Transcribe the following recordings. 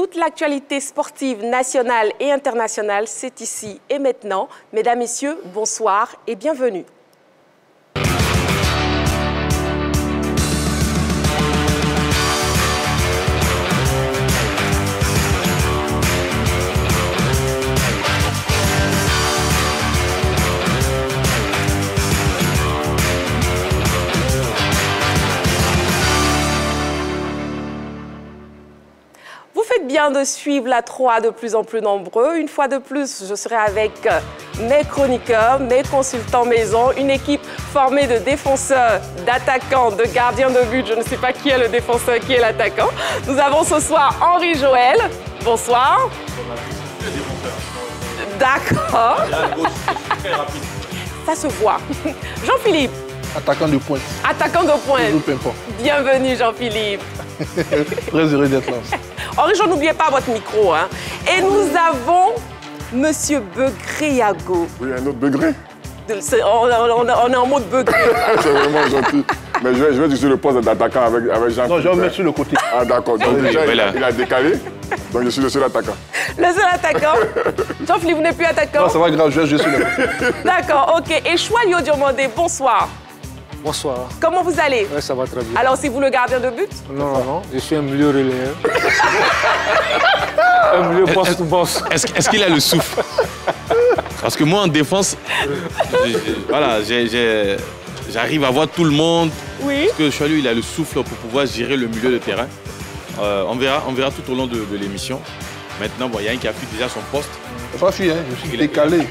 Toute l'actualité sportive nationale et internationale, c'est ici et maintenant. Mesdames, Messieurs, bonsoir et bienvenue. Vous faites bien de suivre la 3 de plus en plus nombreux. Une fois de plus, je serai avec mes chroniqueurs, mes consultants maison, une équipe formée de défenseurs, d'attaquants, de gardiens de but. Je ne sais pas qui est le défenseur, qui est l'attaquant. Nous avons ce soir Henri Joël. Bonsoir. D'accord. Ça se voit. Jean-Philippe. Attaquant de pointe. Attaquant de pointe. Bienvenue Jean-Philippe. Très heureux d'être là. Henri, n'oubliez pas votre micro. Hein. Et nous avons Monsieur Begré-Yago. Oui, un autre Begré. On est en mode Begré. C'est vraiment gentil. Mais je vais sur le poste d'attaquant avec Jean-Philippe. Non, je vais me mettre sur le côté. Ah d'accord. Donc déjà, il a décalé. Donc je suis le seul attaquant. Le seul attaquant. Jean-Philippe, vous n'êtes plus attaquant? Non, ça va grave, je suis le côté. D'accord, ok. Et Choalio Diomandé, bonsoir. Bonsoir. Comment vous allez? Oui, ça va très bien. Alors, c'est vous le gardien de but? Non, je suis un milieu relayeur. Un milieu boss-to-boss. Est-ce qu'il a le souffle? Parce que moi, en défense, voilà, j'arrive à voir tout le monde. Oui. Parce que Choalio, il a le souffle pour pouvoir gérer le milieu de terrain. On verra tout au long de l'émission. Maintenant, bon, il y a un qui a pris déjà son poste. Il pas fui, hein, je suis décalé.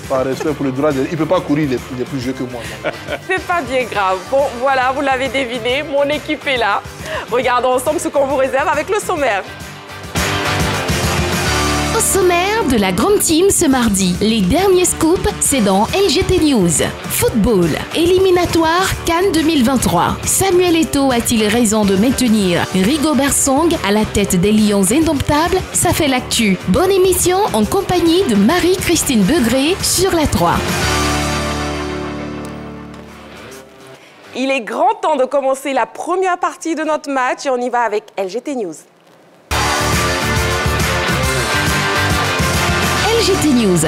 Par respect pour le droit, il ne peut pas courir, il est plus vieux que moi. C'est pas bien grave. Bon, voilà, vous l'avez deviné, mon équipe est là. Regardons ensemble ce qu'on vous réserve avec le sommaire. Au sommaire de la Grande Team ce mardi, les derniers scoops, c'est dans LGT News. Football, éliminatoire Cannes 2023. Samuel Eto'o a-t-il raison de maintenir Rigobert Song à la tête des Lions indomptables? Ça fait l'actu. Bonne émission en compagnie de Marie-Christine Begré sur la 3. Il est grand temps de commencer la première partie de notre match et on y va avec LGT News. LGT News.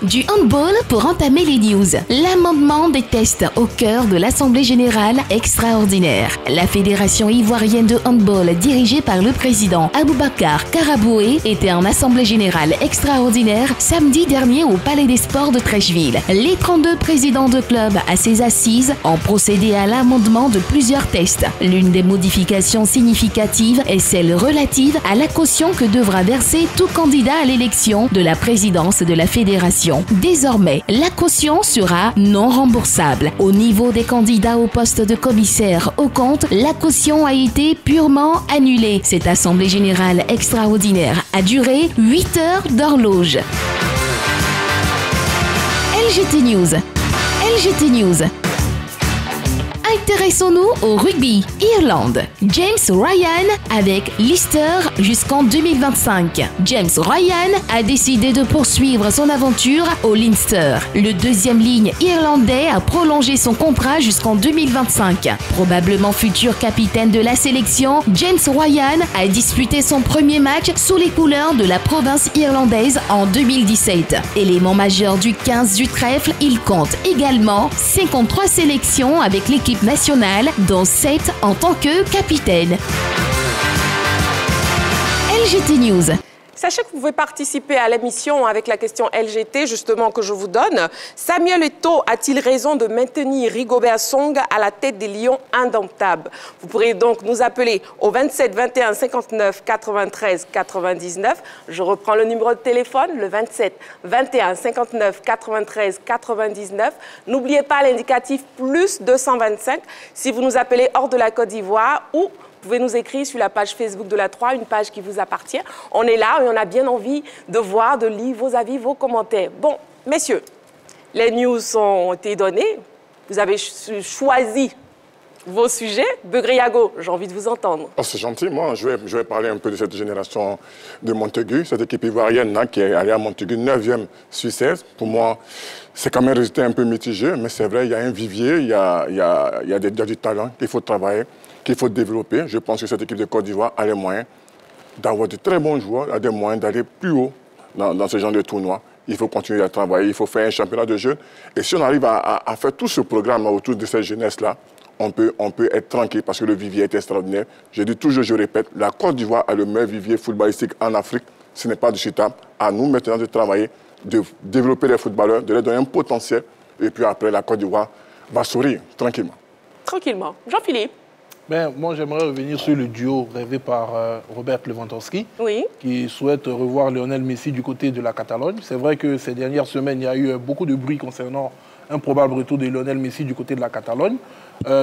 Du handball pour entamer les news. L'amendement des tests au cœur de l'Assemblée générale extraordinaire. La Fédération ivoirienne de handball dirigée par le président Aboubacar Karaboué était en Assemblée générale extraordinaire samedi dernier au Palais des Sports de Treichville. Les 32 présidents de clubs à ces assises ont procédé à l'amendement de plusieurs tests. L'une des modifications significatives est celle relative à la caution que devra verser tout candidat à l'élection de la présidence de la Fédération. Désormais, la caution sera non remboursable. Au niveau des candidats au poste de commissaire au compte, la caution a été purement annulée. Cette assemblée générale extraordinaire a duré 8 heures d'horloge. LGT News. LGT News. Intéressons-nous au rugby. Irlande. James Ryan avec Leicester jusqu'en 2025. James Ryan a décidé de poursuivre son aventure au Leinster. Le deuxième ligne irlandais a prolongé son contrat jusqu'en 2025. Probablement futur capitaine de la sélection, James Ryan a disputé son premier match sous les couleurs de la province irlandaise en 2017. Élément majeur du 15 du trèfle, il compte également 53 sélections avec l'équipe nationale, dont 7 en tant que capitaine. LGT News. Sachez que vous pouvez participer à l'émission avec la question LGT, justement, que je vous donne. Samuel Eto'o a-t-il raison de maintenir Rigobert Song à la tête des Lions indomptables? Vous pourrez donc nous appeler au 27 21 59 93 99. Je reprends le numéro de téléphone, le 27 21 59 93 99. N'oubliez pas l'indicatif plus 225 si vous nous appelez hors de la Côte d'Ivoire ou vous pouvez nous écrire sur la page Facebook de la 3, une page qui vous appartient. On est là et on a bien envie de voir, de lire vos avis, vos commentaires. Bon, messieurs, les news ont été données. Vous avez choisi vos sujets. Begré-Yago, j'ai envie de vous entendre. Oh, c'est gentil. Moi, je vais parler un peu de cette génération de Montaigu, cette équipe ivoirienne là, qui est allée à Montaigu, 9e sur 16. Pour moi, c'est quand même un résultat un peu mitigé, mais c'est vrai, il y a un vivier, il y a du talent qu'il faut travailler, qu'il faut développer. Je pense que cette équipe de Côte d'Ivoire a les moyens d'avoir de très bons joueurs, a des moyens d'aller plus haut dans ce genre de tournoi. Il faut continuer à travailler, il faut faire un championnat de jeunes. Et si on arrive à faire tout ce programme autour de cette jeunesse-là, on peut être tranquille parce que le vivier est extraordinaire. Je dis toujours, je répète, la Côte d'Ivoire a le meilleur vivier footballistique en Afrique. Ce n'est pas discutable. À nous maintenant de travailler, de développer les footballeurs, de leur donner un potentiel. Et puis après, la Côte d'Ivoire va sourire tranquillement. Tranquillement. Jean-Philippe? Ben, moi, j'aimerais revenir sur le duo rêvé par Robert Lewandowski, qui souhaite revoir Lionel Messi du côté de la Catalogne. C'est vrai que ces dernières semaines, il y a eu beaucoup de bruit concernant un probable retour de Lionel Messi du côté de la Catalogne.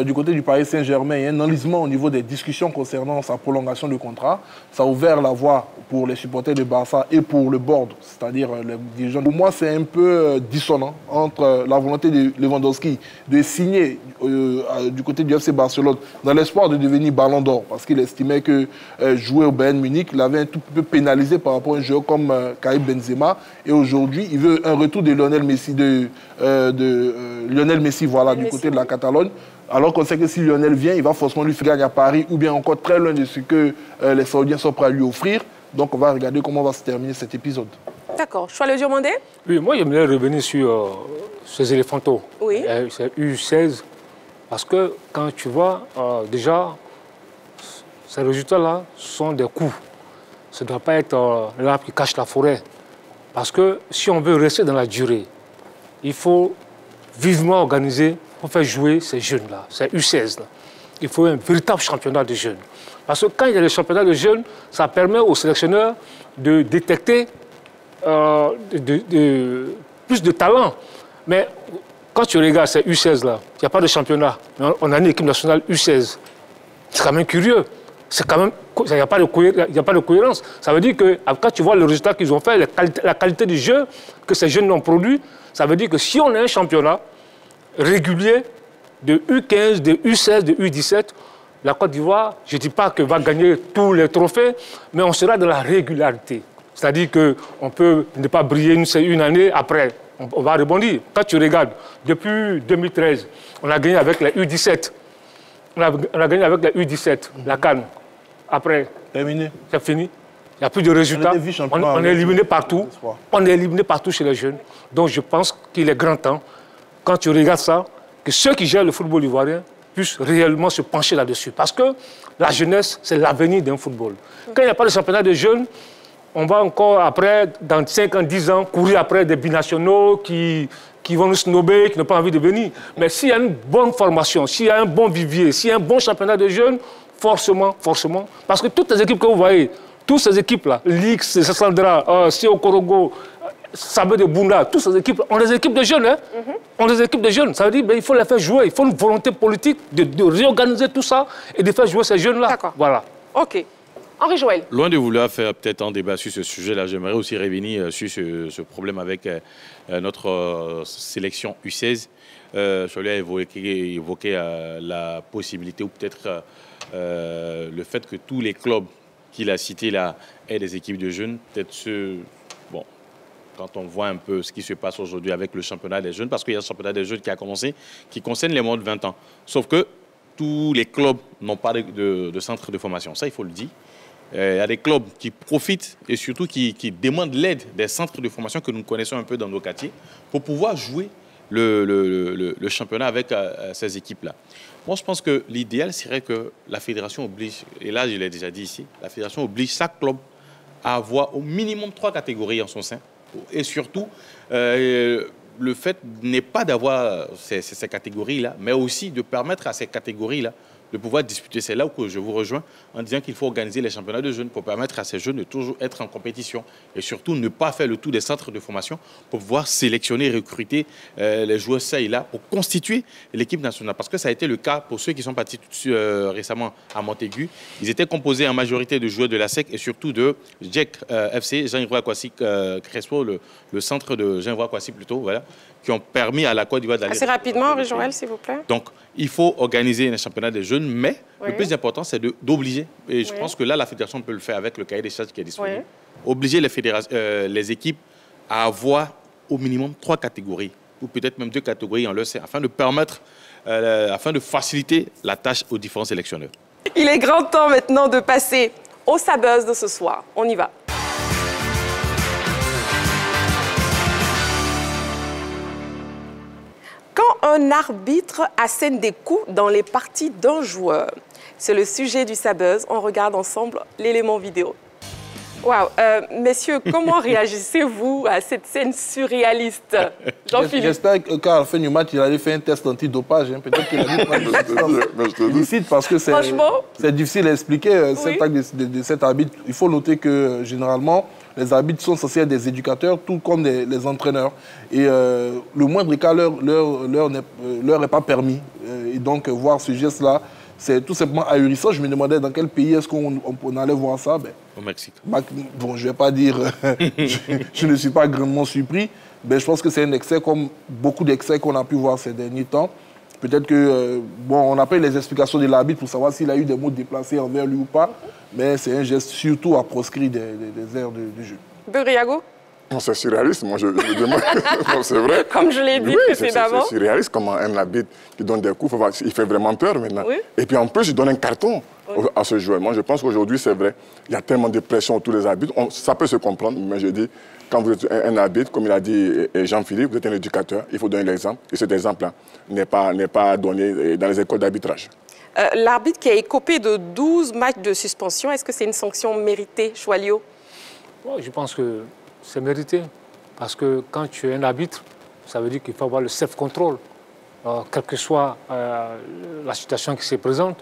Du côté du Paris Saint-Germain, il y a un enlisement au niveau des discussions concernant sa prolongation de contrat. Ça a ouvert la voie pour les supporters de Barça et pour le board, c'est-à-dire les dirigeants. Pour moi, c'est un peu dissonant entre la volonté de Lewandowski de signer du côté du FC Barcelone dans l'espoir de devenir Ballon d'Or, parce qu'il estimait que jouer au Bayern Munich l'avait un tout peu pénalisé par rapport à un joueur comme Karim Benzema. Et aujourd'hui, il veut un retour de Lionel Messi, Lionel Messi, voilà, du côté de la Catalogne. Alors qu'on sait que si Lionel vient, il va forcément lui faire gagner à Paris ou bien encore très loin de ce que les Saoudiens sont prêts à lui offrir. Donc on va regarder comment va se terminer cet épisode. D'accord. Choix le Diomandé? Oui, moi j'aimerais revenir sur ces éléphantaux. Oui. C'est U16. Parce que quand tu vois, déjà, ces résultats-là sont des coups. Ça ne doit pas être l'arbre qui cache la forêt. Parce que si on veut rester dans la durée, il faut vivement organiser pour faire jouer ces jeunes-là, ces U16-là. Il faut un véritable championnat de jeunes. Parce que quand il y a le championnat de jeunes, ça permet aux sélectionneurs de détecter plus de talent. Mais quand tu regardes ces U16-là, il n'y a pas de championnat. On a une équipe nationale U16. C'est quand même curieux. C'est quand même, il n'y a pas de cohérence. Ça veut dire que quand tu vois le résultat qu'ils ont fait, la qualité du jeu que ces jeunes ont produit, ça veut dire que si on a un championnat régulier de U15, de U16, de U17, la Côte d'Ivoire, je ne dis pas qu'elle va gagner tous les trophées, mais on sera dans la régularité. C'est-à-dire qu'on peut ne pas briller une année, après, on va rebondir. Quand tu regardes, depuis 2013, on a gagné avec la U17. On a gagné avec la U17, la CAN. Après, terminé. C'est fini. Il n'y a plus de résultats. On est éliminé partout. On est éliminé partout chez les jeunes. Donc je pense qu'il est grand temps, quand tu regardes ça, que ceux qui gèrent le football ivoirien puissent réellement se pencher là-dessus. Parce que la jeunesse, c'est l'avenir d'un football. Quand il n'y a pas de championnat de jeunes, on va encore après, dans 5 ans, 10 ans, courir après des binationaux qui vont nous snober, qui n'ont pas envie de venir. Mais s'il y a une bonne formation, s'il y a un bon vivier, s'il y a un bon championnat de jeunes, forcément, parce que toutes les équipes que vous voyez, toutes ces équipes-là, l'X, Sassandra, CO Korogo, Sabé de Bunda, toutes ces équipes, ont des équipes de jeunes. Hein? On des équipes de jeunes. Ça veut dire qu'il faut les faire jouer. Il faut une volonté politique de réorganiser tout ça et de faire jouer ces jeunes-là. D'accord. Voilà. OK. Henri Joël. Loin de vouloir faire peut-être un débat sur ce sujet-là, j'aimerais aussi revenir sur ce problème avec notre sélection U16. Je voulais évoquer la possibilité ou peut-être le fait que tous les clubs qu'il a cités là aient des équipes de jeunes. Peut-être quand on voit un peu ce qui se passe aujourd'hui avec le championnat des jeunes, parce qu'il y a un championnat des jeunes qui a commencé, qui concerne les moins de 20 ans. Sauf que tous les clubs n'ont pas de centre de formation. Ça, il faut le dire. Il y a des clubs qui profitent et surtout qui demandent l'aide des centres de formation que nous connaissons un peu dans nos quartiers pour pouvoir jouer le championnat avec ces équipes-là. Moi, je pense que l'idéal serait que la fédération oblige, et là, je l'ai déjà dit ici, la fédération oblige chaque club à avoir au minimum 3 catégories en son sein. Et surtout, le fait n'est pas d'avoir ces catégories-là, mais aussi de permettre à ces catégories-là de pouvoir disputer. C'est là où je vous rejoins en disant qu'il faut organiser les championnats de jeunes pour permettre à ces jeunes de toujours être en compétition et surtout ne pas faire le tour des centres de formation pour pouvoir sélectionner, recruter les joueurs ça et là pour constituer l'équipe nationale. Parce que ça a été le cas pour ceux qui sont partis récemment à Montaigu. Ils étaient composés en majorité de joueurs de la SEC et surtout de Jack FC, Jean-Yves Kwasi Crespo, le centre de Jean-Yves Kwasi plutôt, voilà, qui ont permis à la Côte d'Ivoire d'aller... Assez rapidement, Henri Joël, s'il vous plaît. Donc, il faut organiser un championnat des jeunes, mais le plus important, c'est d'obliger. Et je pense que là, la fédération peut le faire avec le cahier des charges qui est disponible. Obliger les équipes à avoir au minimum 3 catégories, ou peut-être même 2 catégories en leur sein, afin de permettre, afin de faciliter la tâche aux différents sélectionneurs. Il est grand temps maintenant de passer au Sabuzz de ce soir. On y va. Quand un arbitre assène des coups dans les parties d'un joueur, c'est le sujet du Sabuzz. On regarde ensemble l'élément vidéo. Waouh, messieurs, comment réagissez-vous à cette scène surréaliste? Jean-Philippe. J'espère qu'à la fin du match, il allait faire un test antidopage. Hein. Peut-être qu'il a dit illicite parce que c'est difficile à expliquer cet acte de cet arbitre. Il faut noter que généralement, les arbitres sont censés être des éducateurs, tout comme les entraîneurs. Et le moindre cas leur est pas permis. Et donc, voir ce geste-là, c'est tout simplement ahurissant. Je me demandais dans quel pays est-ce qu'on allait voir ça. Ben, au Mexique. Bon, je ne vais pas dire, je ne suis pas grandement surpris. Ben, je pense que c'est un excès comme beaucoup d'excès qu'on a pu voir ces derniers temps. Peut-être que, bon, on n'a pas eu les explications de l'arbitre pour savoir s'il a eu des mots déplacés envers lui ou pas. Mais c'est un geste surtout à proscrire des aires de jeu. Beriago? C'est surréaliste, moi je me demande. C'est vrai. Comme je l'ai dit précédemment. C'est surréaliste comment un arbitre qui donne des coups, il fait vraiment peur maintenant. Oui. Et puis en plus, il donne un carton à ce joueur. Moi je pense qu'aujourd'hui, c'est vrai, il y a tellement de pression autour des arbitres. Ça peut se comprendre, mais je dis, quand vous êtes un arbitre, comme il a dit Jean-Philippe, vous êtes un éducateur, il faut donner l'exemple. Et cet exemple-là n'est pas donné dans les écoles d'arbitrage. L'arbitre qui a écopé de 12 matchs de suspension, est-ce que c'est une sanction méritée, Choualio? Je pense que c'est mérité. Parce que quand tu es un arbitre, ça veut dire qu'il faut avoir le self-control. Quelle que soit la situation qui se présente,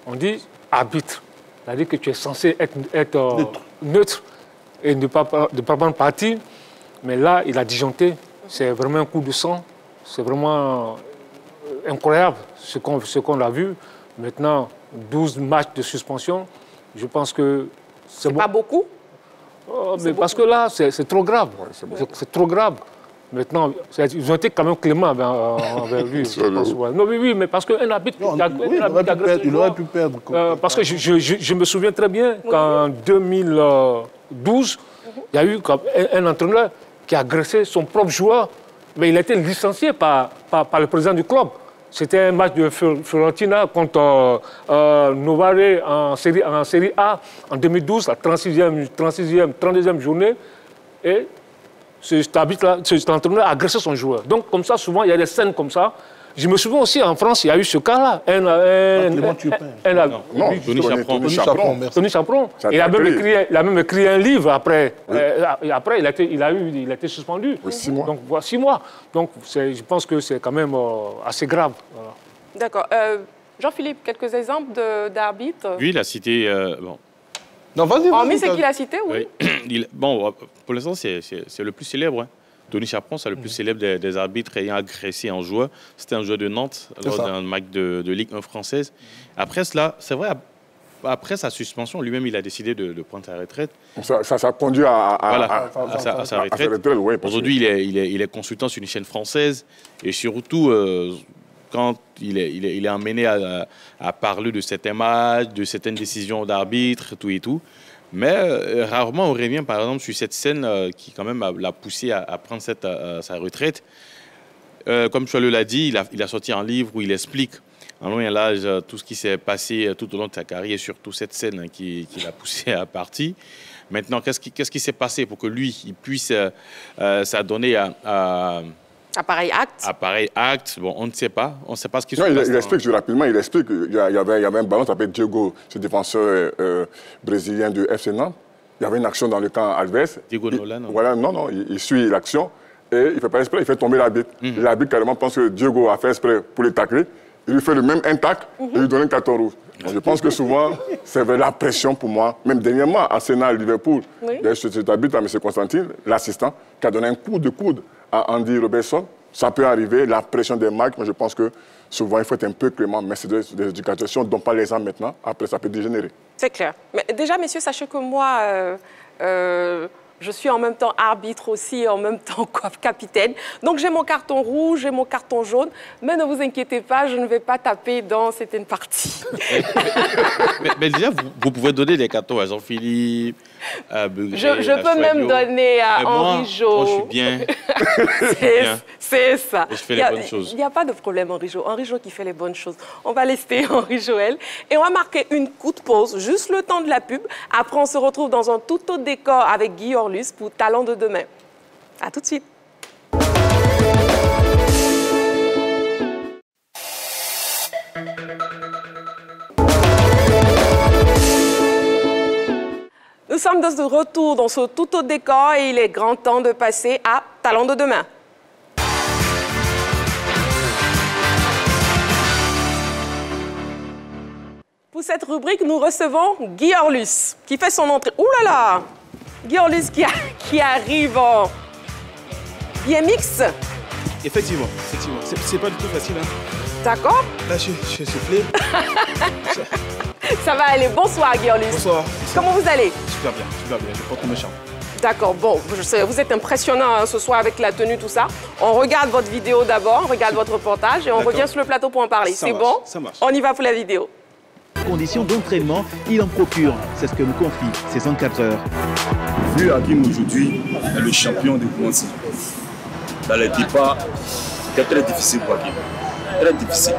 on dit arbitre. C'est-à-dire que tu es censé être neutre et ne pas prendre parti. Mais là, il a disjoncté. C'est vraiment un coup de sang. C'est vraiment incroyable ce qu'on a vu. Maintenant, 12 matchs de suspension, je pense que c'est bon. Pas beaucoup? Mais parce que là, c'est trop grave. Ouais, c'est trop grave. Maintenant, ils ont été quand même cléments envers lui. Non, oui, mais parce qu'un arbitre... Il aurait pu perdre. Parce que je me souviens très bien qu'en 2012, il y a eu un entraîneur qui a agressé son propre joueur, mais il a été licencié par le président du club. C'était un match de Fiorentina contre Novare en série A en 2012, la 32e journée. Et cet entraîneur a agressé son joueur. Donc, comme ça, souvent, il y a des scènes comme ça. Je me souviens aussi, en France, il y a eu ce cas-là. Tony Chaperon. Il a même écrit un livre après. Oui. Et après, il a été suspendu. Oui, 6 mois. Donc, 6 mois. Donc, je pense que c'est quand même assez grave. Voilà. D'accord. Jean-Philippe, quelques exemples d'arbitres? Oui, il a cité... Non, vas-y. Mais c'est qu'il a cité, oui. Bon, pour l'instant, c'est le plus célèbre. Hein. Tony Chaperon, c'est le plus célèbre des arbitres ayant agressé un joueur. C'était un joueur de Nantes, lors d'un match de Ligue 1 française. Après cela, c'est vrai, après sa suspension, lui-même, il a décidé de prendre sa retraite. Ça a conduit à sa retraite. Oui, aujourd'hui, il est consultant sur une chaîne française. Et surtout, quand il est amené à parler de certains matchs, de certaines décisions d'arbitre, tout et tout. Mais rarement on revient, par exemple, sur cette scène qui, quand même, l'a poussé à prendre sa retraite. Comme Choualio l'a dit, il a sorti un livre où il explique, en long et en large, tout ce qui s'est passé tout au long de sa carrière, et surtout cette scène qui l'a poussé à partir. Maintenant, qu'est-ce qui s'est passé pour que lui, il puisse s'adonner à pareil acte. Bon, on ne sait pas. On ne sait pas ce qui se passe. Il explique rapidement. Il explique qu'il y avait un ballon qui s'appelait Diego, ce défenseur brésilien du FC Nantes. Il y avait une action dans le camp adverse. Diego Nolan. Voilà, non, il suit l'action et il ne fait pas exprès, il fait tomber l'arbitre. L'arbitre carrément pense que Diego a fait exprès pour le tacler. Il lui fait le même tacle et lui donne un carton rouge. Je pense que souvent, c'est la pression pour moi. Même dernièrement, Arsenal, Liverpool, cet arbitre, M. Constantine, l'assistant, qui a donné un coup de coude à Andy Robertson. Ça peut arriver, la pression des matchs, mais je pense que souvent, il faut être un peu clément. Mais c'est des éducateurs. Si on ne donne pas l'exemple maintenant, après, ça peut dégénérer. C'est clair. Mais déjà, messieurs, sachez que moi, Je suis en même temps arbitre aussi et en même temps capitaine. Donc j'ai mon carton rouge, j'ai mon carton jaune. Mais ne vous inquiétez pas, je ne vais pas taper dans certaines parties. mais déjà, vous pouvez donner les cartons à Jean-Philippe, à Begré, je peux même donner à Henri Jo. Moi, je suis bien. C'est ça. Et je fais les bonnes choses. Il n'y a pas de problème, Henri Jo. Henri Jo qui fait les bonnes choses. On va laisser Henri Joël. Et on va marquer une courte pause, juste le temps de la pub. Après, on se retrouve dans un tout autre décor avec Guy Orlus pour Talent de demain. À tout de suite. Nous sommes de retour dans ce tout autre décor et il est grand temps de passer à Talent de demain. Pour cette rubrique, nous recevons Guy Orlus qui fait son entrée. Ouh là là! Guy Orlus qui arrive en BMX. Effectivement. C'est pas du tout facile. Hein. D'accord. Là, je suis soufflé. Ça va aller. Bonsoir, Guy Orlus. Bonsoir. Comment vous allez? Super bien. Je porte mon charme. D'accord. Bon, je sais, vous êtes impressionnant hein, ce soir avec la tenue, tout ça. On regarde votre vidéo d'abord, on regarde votre reportage et on revient sur le plateau pour en parler. C'est bon? Ça marche. On y va pour la vidéo. Conditions d'entraînement, il en procure. C'est ce que nous confient ses encadreurs. Vu Hakim aujourd'hui est le champion de Koumansi. Dans les départs, c'était très difficile pour Hakim. Très difficile.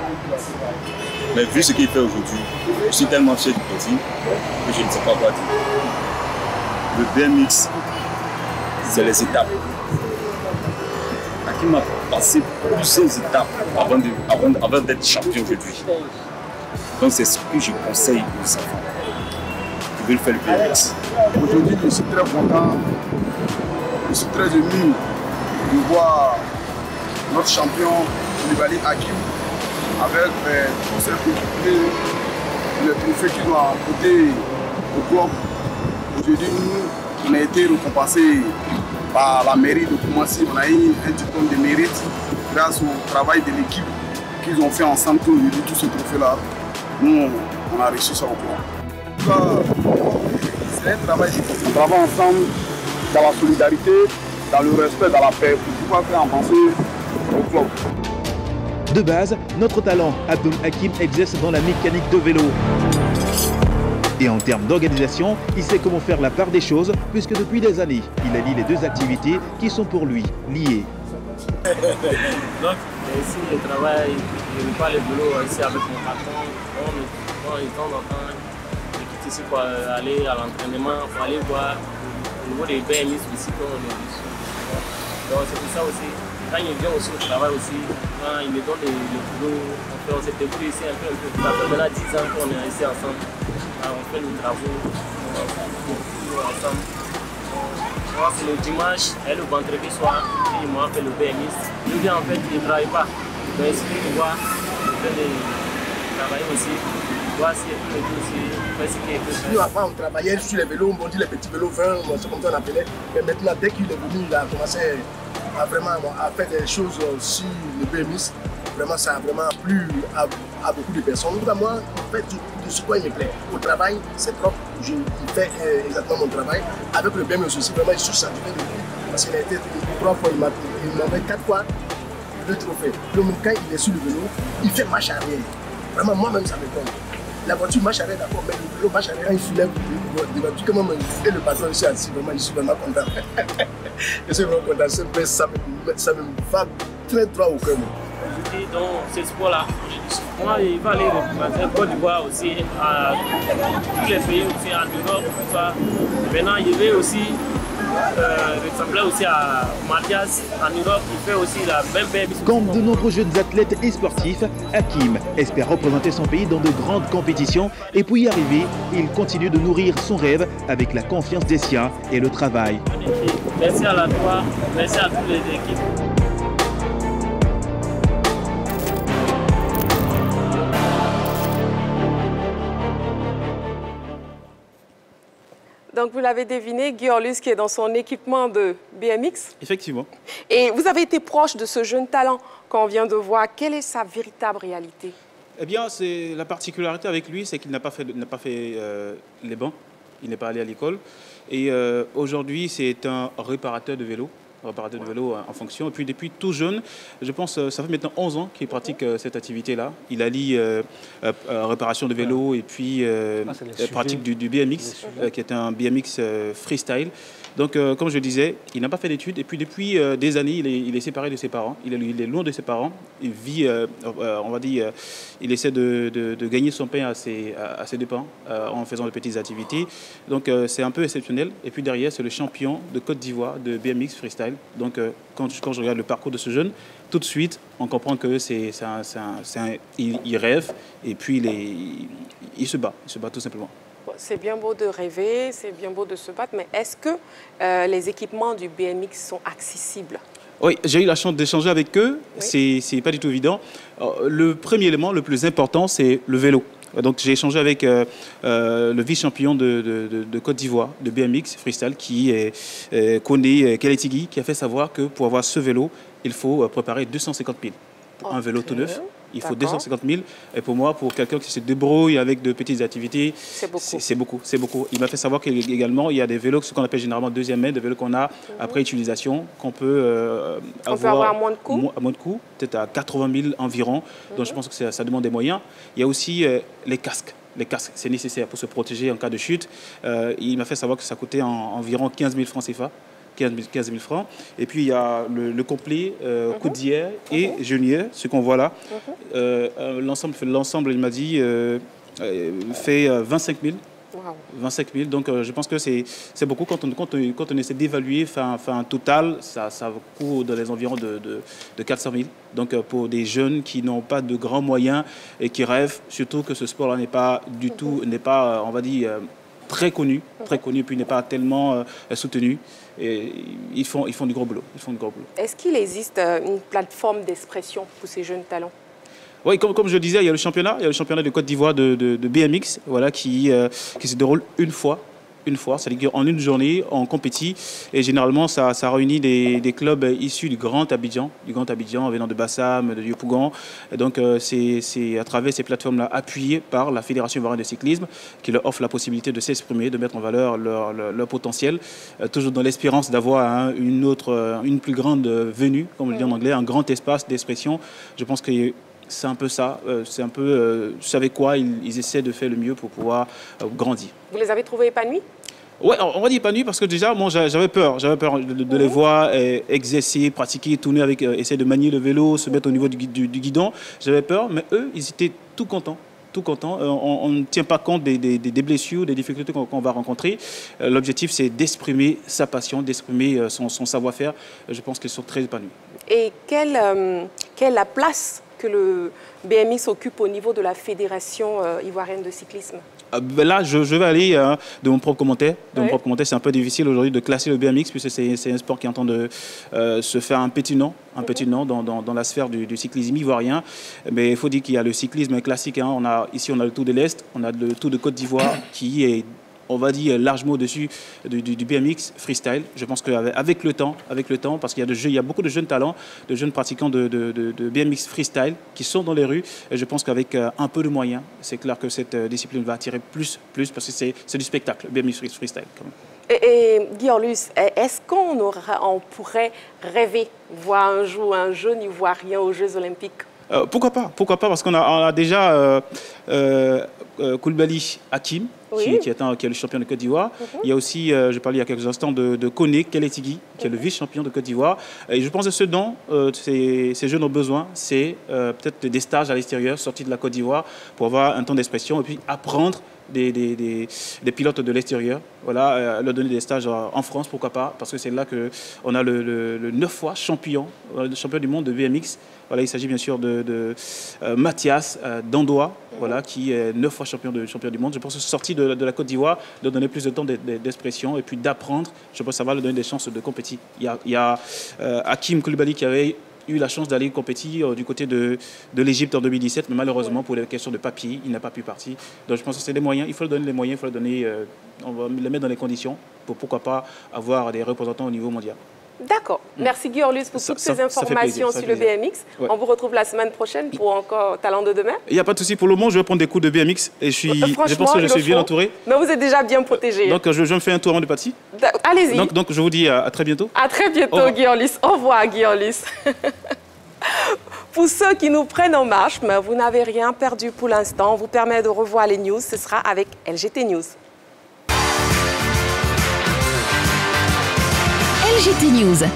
Mais vu ce qu'il fait aujourd'hui, je suis tellement fier du petit que je ne sais pas quoi dire. Le BMX, c'est les étapes. Hakim a passé plusieurs étapes avant d'être champion aujourd'hui. Donc c'est ce que je conseille aux enfants qui veulent faire le BMX. Aujourd'hui, je suis très content, je suis très ému de voir notre champion Koulibaly Hakim avec tous ces trophées, les trophées qu'ils ont apportés au club. Aujourd'hui, nous, on a été récompensés par la mairie de Koumansi. On a eu un diplôme de mérite grâce au travail de l'équipe qu'ils ont fait ensemble pour aujourd'hui tout ce trophée-là. Nous, on a reçu ça au club. C'est un travail d'équipe. On travaille ensemble dans la solidarité, dans le respect, dans la paix, pour pouvoir faire avancer le club. De base, notre talent, Abdoul Hakim, exerce dans la mécanique de vélo. Et en termes d'organisation, il sait comment faire la part des choses, puisque depuis des années, il allie les deux activités qui sont pour lui liées. Donc, ici, je travaille, je ne pas le vélo ici avec mon carton. On est de temps en temps, je quitte ici pour aller à l'entraînement, pour aller voir au niveau des BMX aussi, comme on est ici. Donc, c'est pour ça aussi. Quand il vient aussi au travail aussi, quand il me donne le boulot, on s'est débrouillé ici un peu. Ça fait maintenant 10 ans qu'on est ici ensemble. On fait nos travaux, on fait ensemble. C'est le dimanche et le vendredi soir, il m'a fait le BMX. Lui, en fait, il ne travaille pas. Donc, ici, il voit, il fait le travail aussi. Il voit si il peut aussi, il fait ce qu'il peut. Nous, avant, on travaillait sur les vélos, on dit les petits vélos 20, c'est comme ça on appelait. Mais maintenant, dès qu'il est venu, il a commencé à faire des choses sur le BMX. Vraiment, ça a vraiment plu à beaucoup de personnes. Moi, en fait, de ce quoi il me plaît. Au travail, c'est propre. Je fais exactement mon travail. Avec le BMX aussi, vraiment, je suis satisfait de lui. Parce qu'il a été 3 fois, il m'a fait 4 fois le trophée. Donc, quand il est sur le vélo, il fait marche arrière. Vraiment, moi-même, ça me compte. La voiture marche arrière, d'accord, mais le vélo marche arrière, il soulève le voiture. Comment et le patron ici assis, vraiment, je suis vraiment content. Je suis vraiment content. Ça me va très droit au cœur. Aujourd'hui, dans ce sport-là, moi, il va aller représenter Côte d'Ivoire aussi, à tous les pays aussi, en Europe, tout ça. Maintenant, il va aussi ressembler aussi à Mathias en Europe, il fait aussi la même BMX. Comme de nombreux jeunes athlètes et sportifs, Hakim espère représenter son pays dans de grandes compétitions et pour y arriver, il continue de nourrir son rêve avec la confiance des siens et le travail. Merci à la toi, merci à toutes les équipes. Donc, vous l'avez deviné, Guy Orlus qui est dans son équipement de BMX. Effectivement. Et vous avez été proche de ce jeune talent qu'on vient de voir. Quelle est sa véritable réalité? Eh bien, la particularité avec lui, c'est qu'il n'a pas fait les bancs. il n'est pas allé à l'école. Et aujourd'hui, c'est un réparateur de vélo. En fonction. Et puis depuis tout jeune, je pense, ça fait maintenant 11 ans qu'il pratique cette activité-là. Il allie réparation de vélo et puis pratique du BMX, qui est un BMX freestyle. Donc, comme je le disais, il n'a pas fait d'études. Et puis depuis des années, il est séparé de ses parents. Il est loin de ses parents. Il vit, on va dire, il essaie de gagner son pain à ses dépens en faisant de petites activités. Donc, c'est un peu exceptionnel. Et puis derrière, c'est le champion de Côte d'Ivoire de BMX freestyle. Donc, quand je regarde le parcours de ce jeune, tout de suite, on comprend que il rêve et puis il se bat tout simplement. C'est bien beau de rêver, c'est bien beau de se battre, mais est-ce que les équipements du BMX sont accessibles? Oui, j'ai eu la chance d'échanger avec eux. Oui. C'est pas du tout évident. Le premier élément, le plus important, c'est le vélo. Donc j'ai échangé avec le vice-champion de Côte d'Ivoire, de BMX freestyle, qui est Koné Keletigui, qui a fait savoir que pour avoir ce vélo, il faut préparer 250 000. Un vélo tout neuf, il faut 250 000. Et pour moi, pour quelqu'un qui se débrouille avec de petites activités, c'est beaucoup. Il m'a fait savoir qu'également, il y a des vélos, ce qu'on appelle généralement deuxième main, des vélos qu'on a après utilisation, qu'on peut avoir à moins de coût. À moins de coût, peut-être à 80 000 environ. Donc je pense que ça demande des moyens. Il y a aussi les casques. Les casques, c'est nécessaire pour se protéger en cas de chute. Il m'a fait savoir que ça coûtait environ 15 000 francs CFA. 15 000 francs. Et puis il y a le complet coudière et genouillère, ce qu'on voit là. L'ensemble, il m'a dit, fait 25 000. Wow. 25 000. Donc je pense que c'est beaucoup. Quand on essaie d'évaluer, un total, ça coûte dans les environs de 400 000. Donc pour des jeunes qui n'ont pas de grands moyens et qui rêvent, surtout que ce sport-là n'est pas du tout, on va dire, très connu, puis n'est pas tellement soutenu. Et ils font du gros boulot. Est-ce qu'il existe une plateforme d'expression pour ces jeunes talents? Oui, comme je le disais, il y a le championnat de Côte d'Ivoire de BMX, voilà, qui se déroule une fois, c'est-à-dire qu'en une journée, on compétit. Et généralement, ça réunit des clubs issus du Grand Abidjan, venant de Bassam, de Yopougon. Et donc, c'est à travers ces plateformes-là, appuyées par la Fédération ivoirienne de cyclisme, qui leur offre la possibilité de s'exprimer, de mettre en valeur leur potentiel, toujours dans l'espérance d'avoir une plus grande venue, comme on le dit en anglais, un grand espace d'expression. Je pense que c'est un peu ça, avec quoi ils essaient de faire le mieux pour pouvoir grandir. Vous les avez trouvés épanouis? Oui, on va dire épanouis parce que déjà, moi, j'avais peur de les voir exercer, pratiquer, tourner essayer de manier le vélo, se mettre au niveau du guidon. J'avais peur, mais eux, ils étaient tout contents. On ne tient pas compte des blessures, des difficultés qu'on va rencontrer. L'objectif, c'est d'exprimer sa passion, d'exprimer son savoir-faire. Je pense qu'ils sont très épanouis. Et quelle est la place que le BMX occupe au niveau de la Fédération ivoirienne de cyclisme? Là, je vais aller de mon propre commentaire. C'est un peu difficile aujourd'hui de classer le BMX puisque c'est un sport qui est en train de se faire un petit nom dans la sphère du cyclisme ivoirien. Mais il faut dire qu'il y a le cyclisme classique. Ici, on a le Tour de l'Est, on a le Tour de Côte d'Ivoire qui est, on va dire, largement au-dessus du BMX freestyle. Je pense qu'avec le temps, parce qu'il y a beaucoup de jeunes talents, de jeunes pratiquants de BMX freestyle qui sont dans les rues. Et je pense qu'avec un peu de moyens, c'est clair que cette discipline va attirer plus parce que c'est du spectacle, BMX freestyle quand même. Et Guy Orlus, est-ce qu'on pourrait rêver voir un jour un jeune Ivoirien aux Jeux Olympiques? Pourquoi pas, parce qu'on a déjà Koulibaly Hakim, qui est le champion de Côte d'Ivoire. Il y a aussi, je parlais il y a quelques instants, de Koné Keletigui, qui est le vice-champion de Côte d'Ivoire. Et je pense que ce dont ces jeunes ont besoin, c'est peut-être des stages à l'extérieur, sortis de la Côte d'Ivoire, pour avoir un temps d'expression et puis apprendre des pilotes de l'extérieur, voilà, leur donner des stages en France, pourquoi pas, parce que c'est là qu'on a le 9 fois champion du monde de BMX. Voilà, il s'agit bien sûr de Mathias Dandoua, voilà, qui est 9 fois champion du monde. Je pense que sorti de la Côte d'Ivoire, de donner plus de temps d'expression et puis d'apprendre, je pense que ça va leur donner des chances de compétir. Il y a Hakim Koulibaly qui avait eu la chance d'aller compétir du côté de l'Égypte en 2017, mais malheureusement, pour les questions de papier, il n'a pas pu partir. Donc je pense que c'est des moyens, il faut leur donner les moyens, on va les mettre dans les conditions pour pourquoi pas avoir des représentants au niveau mondial. D'accord. Merci Guy-Orlus pour toutes ces informations sur le BMX. Ouais. On vous retrouve la semaine prochaine pour encore Talent de demain. Il n'y a pas de souci. Pour le moment, je vais prendre des cours de BMX et je pense que je suis bien entouré. Mais vous êtes déjà bien protégé. Donc, je me fais un tour avant de partir. Allez-y. Donc, je vous dis à très bientôt. À très bientôt, Guy-Orlus. Au revoir, Guy-Orlus. Pour ceux qui nous prennent en marche, mais vous n'avez rien perdu pour l'instant. On vous permet de revoir les news. Ce sera avec LGT News. LGT News.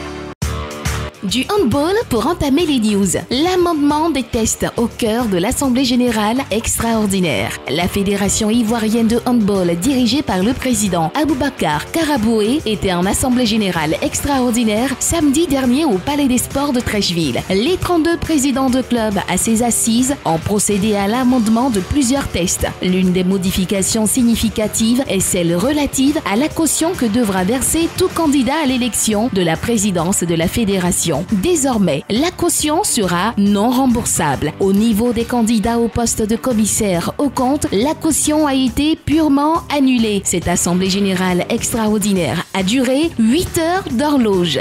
Du handball pour entamer les news. L'amendement des tests au cœur de l'Assemblée générale extraordinaire. La Fédération ivoirienne de handball, dirigée par le président Aboubacar Karaboué, était en Assemblée générale extraordinaire samedi dernier au Palais des Sports de Trècheville. Les 32 présidents de clubs à ces assises ont procédé à l'amendement de plusieurs tests. L'une des modifications significatives est celle relative à la caution que devra verser tout candidat à l'élection de la présidence de la Fédération. Désormais, la caution sera non remboursable. Au niveau des candidats au poste de commissaire aux comptes, la caution a été purement annulée. Cette assemblée générale extraordinaire a duré 8 heures d'horloge.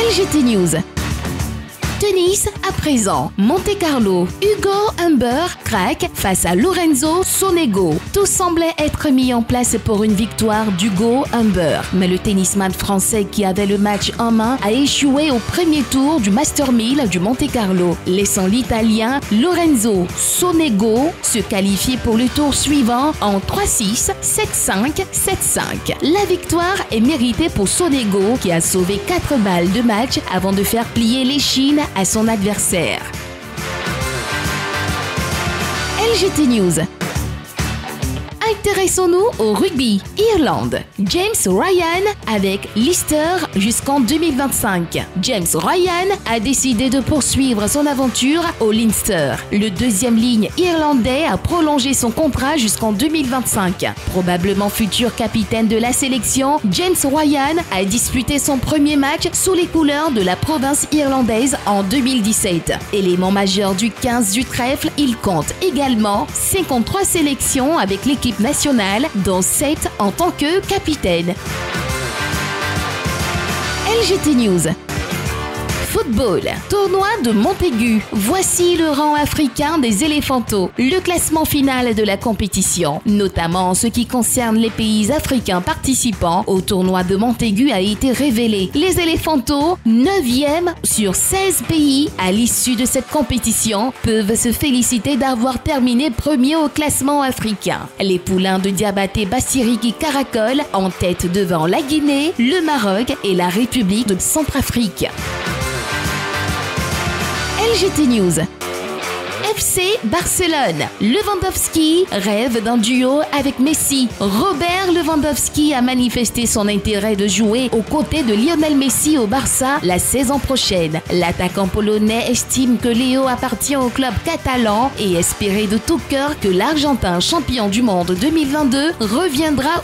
LGT News. Tennis à présent. Monte Carlo. Hugo Humber craque face à Lorenzo Sonego. Tout semblait être mis en place pour une victoire d'Hugo Humber. Mais le tennisman français qui avait le match en main a échoué au premier tour du Master 1000 du Monte Carlo, laissant l'Italien Lorenzo Sonego se qualifier pour le tour suivant en 3-6, 7-5, 7-5. La victoire est méritée pour Sonego qui a sauvé 4 balles de match avant de faire plier les chines à son adversaire. LGT News. Intéressons-nous au rugby. Irlande. James Ryan avec Leicester jusqu'en 2025. James Ryan a décidé de poursuivre son aventure au Leinster. Le deuxième ligne irlandais a prolongé son contrat jusqu'en 2025. Probablement futur capitaine de la sélection, James Ryan a disputé son premier match sous les couleurs de la province irlandaise en 2017. Élément majeur du 15 du trèfle, il compte également 53 sélections avec l'équipe nationale, dont 7 en tant que capitaine. LGT News. Football. Tournoi de Montaigu. Voici le rang africain des éléphantos. Le classement final de la compétition, notamment en ce qui concerne les pays africains participants au tournoi de Montaigu, a été révélé. Les éléphantos, 9e sur 16 pays à l'issue de cette compétition, peuvent se féliciter d'avoir terminé premier au classement africain. Les poulains de Diabaté, Bassiriki, Caracol en tête devant la Guinée, le Maroc et la République de Centrafrique. LGT News. FC Barcelone. Lewandowski rêve d'un duo avec Messi. Robert Lewandowski a manifesté son intérêt de jouer aux côtés de Lionel Messi au Barça la saison prochaine. L'attaquant polonais estime que Léo appartient au club catalan et espérait de tout cœur que l'Argentin champion du monde 2022 reviendra.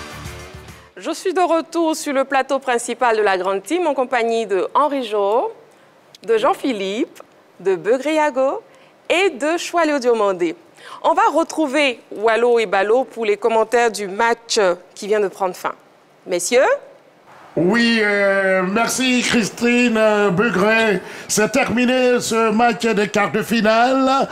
Je suis de retour sur le plateau principal de la Grande Team en compagnie de Henri Jo, de Jean-Philippe, de Beugriago et de Choualio Diomandé. On va retrouver Wallo et Ballo pour les commentaires du match qui vient de prendre fin. Messieurs? Oui, merci Christine Beugret. C'est terminé ce match de quart de finale.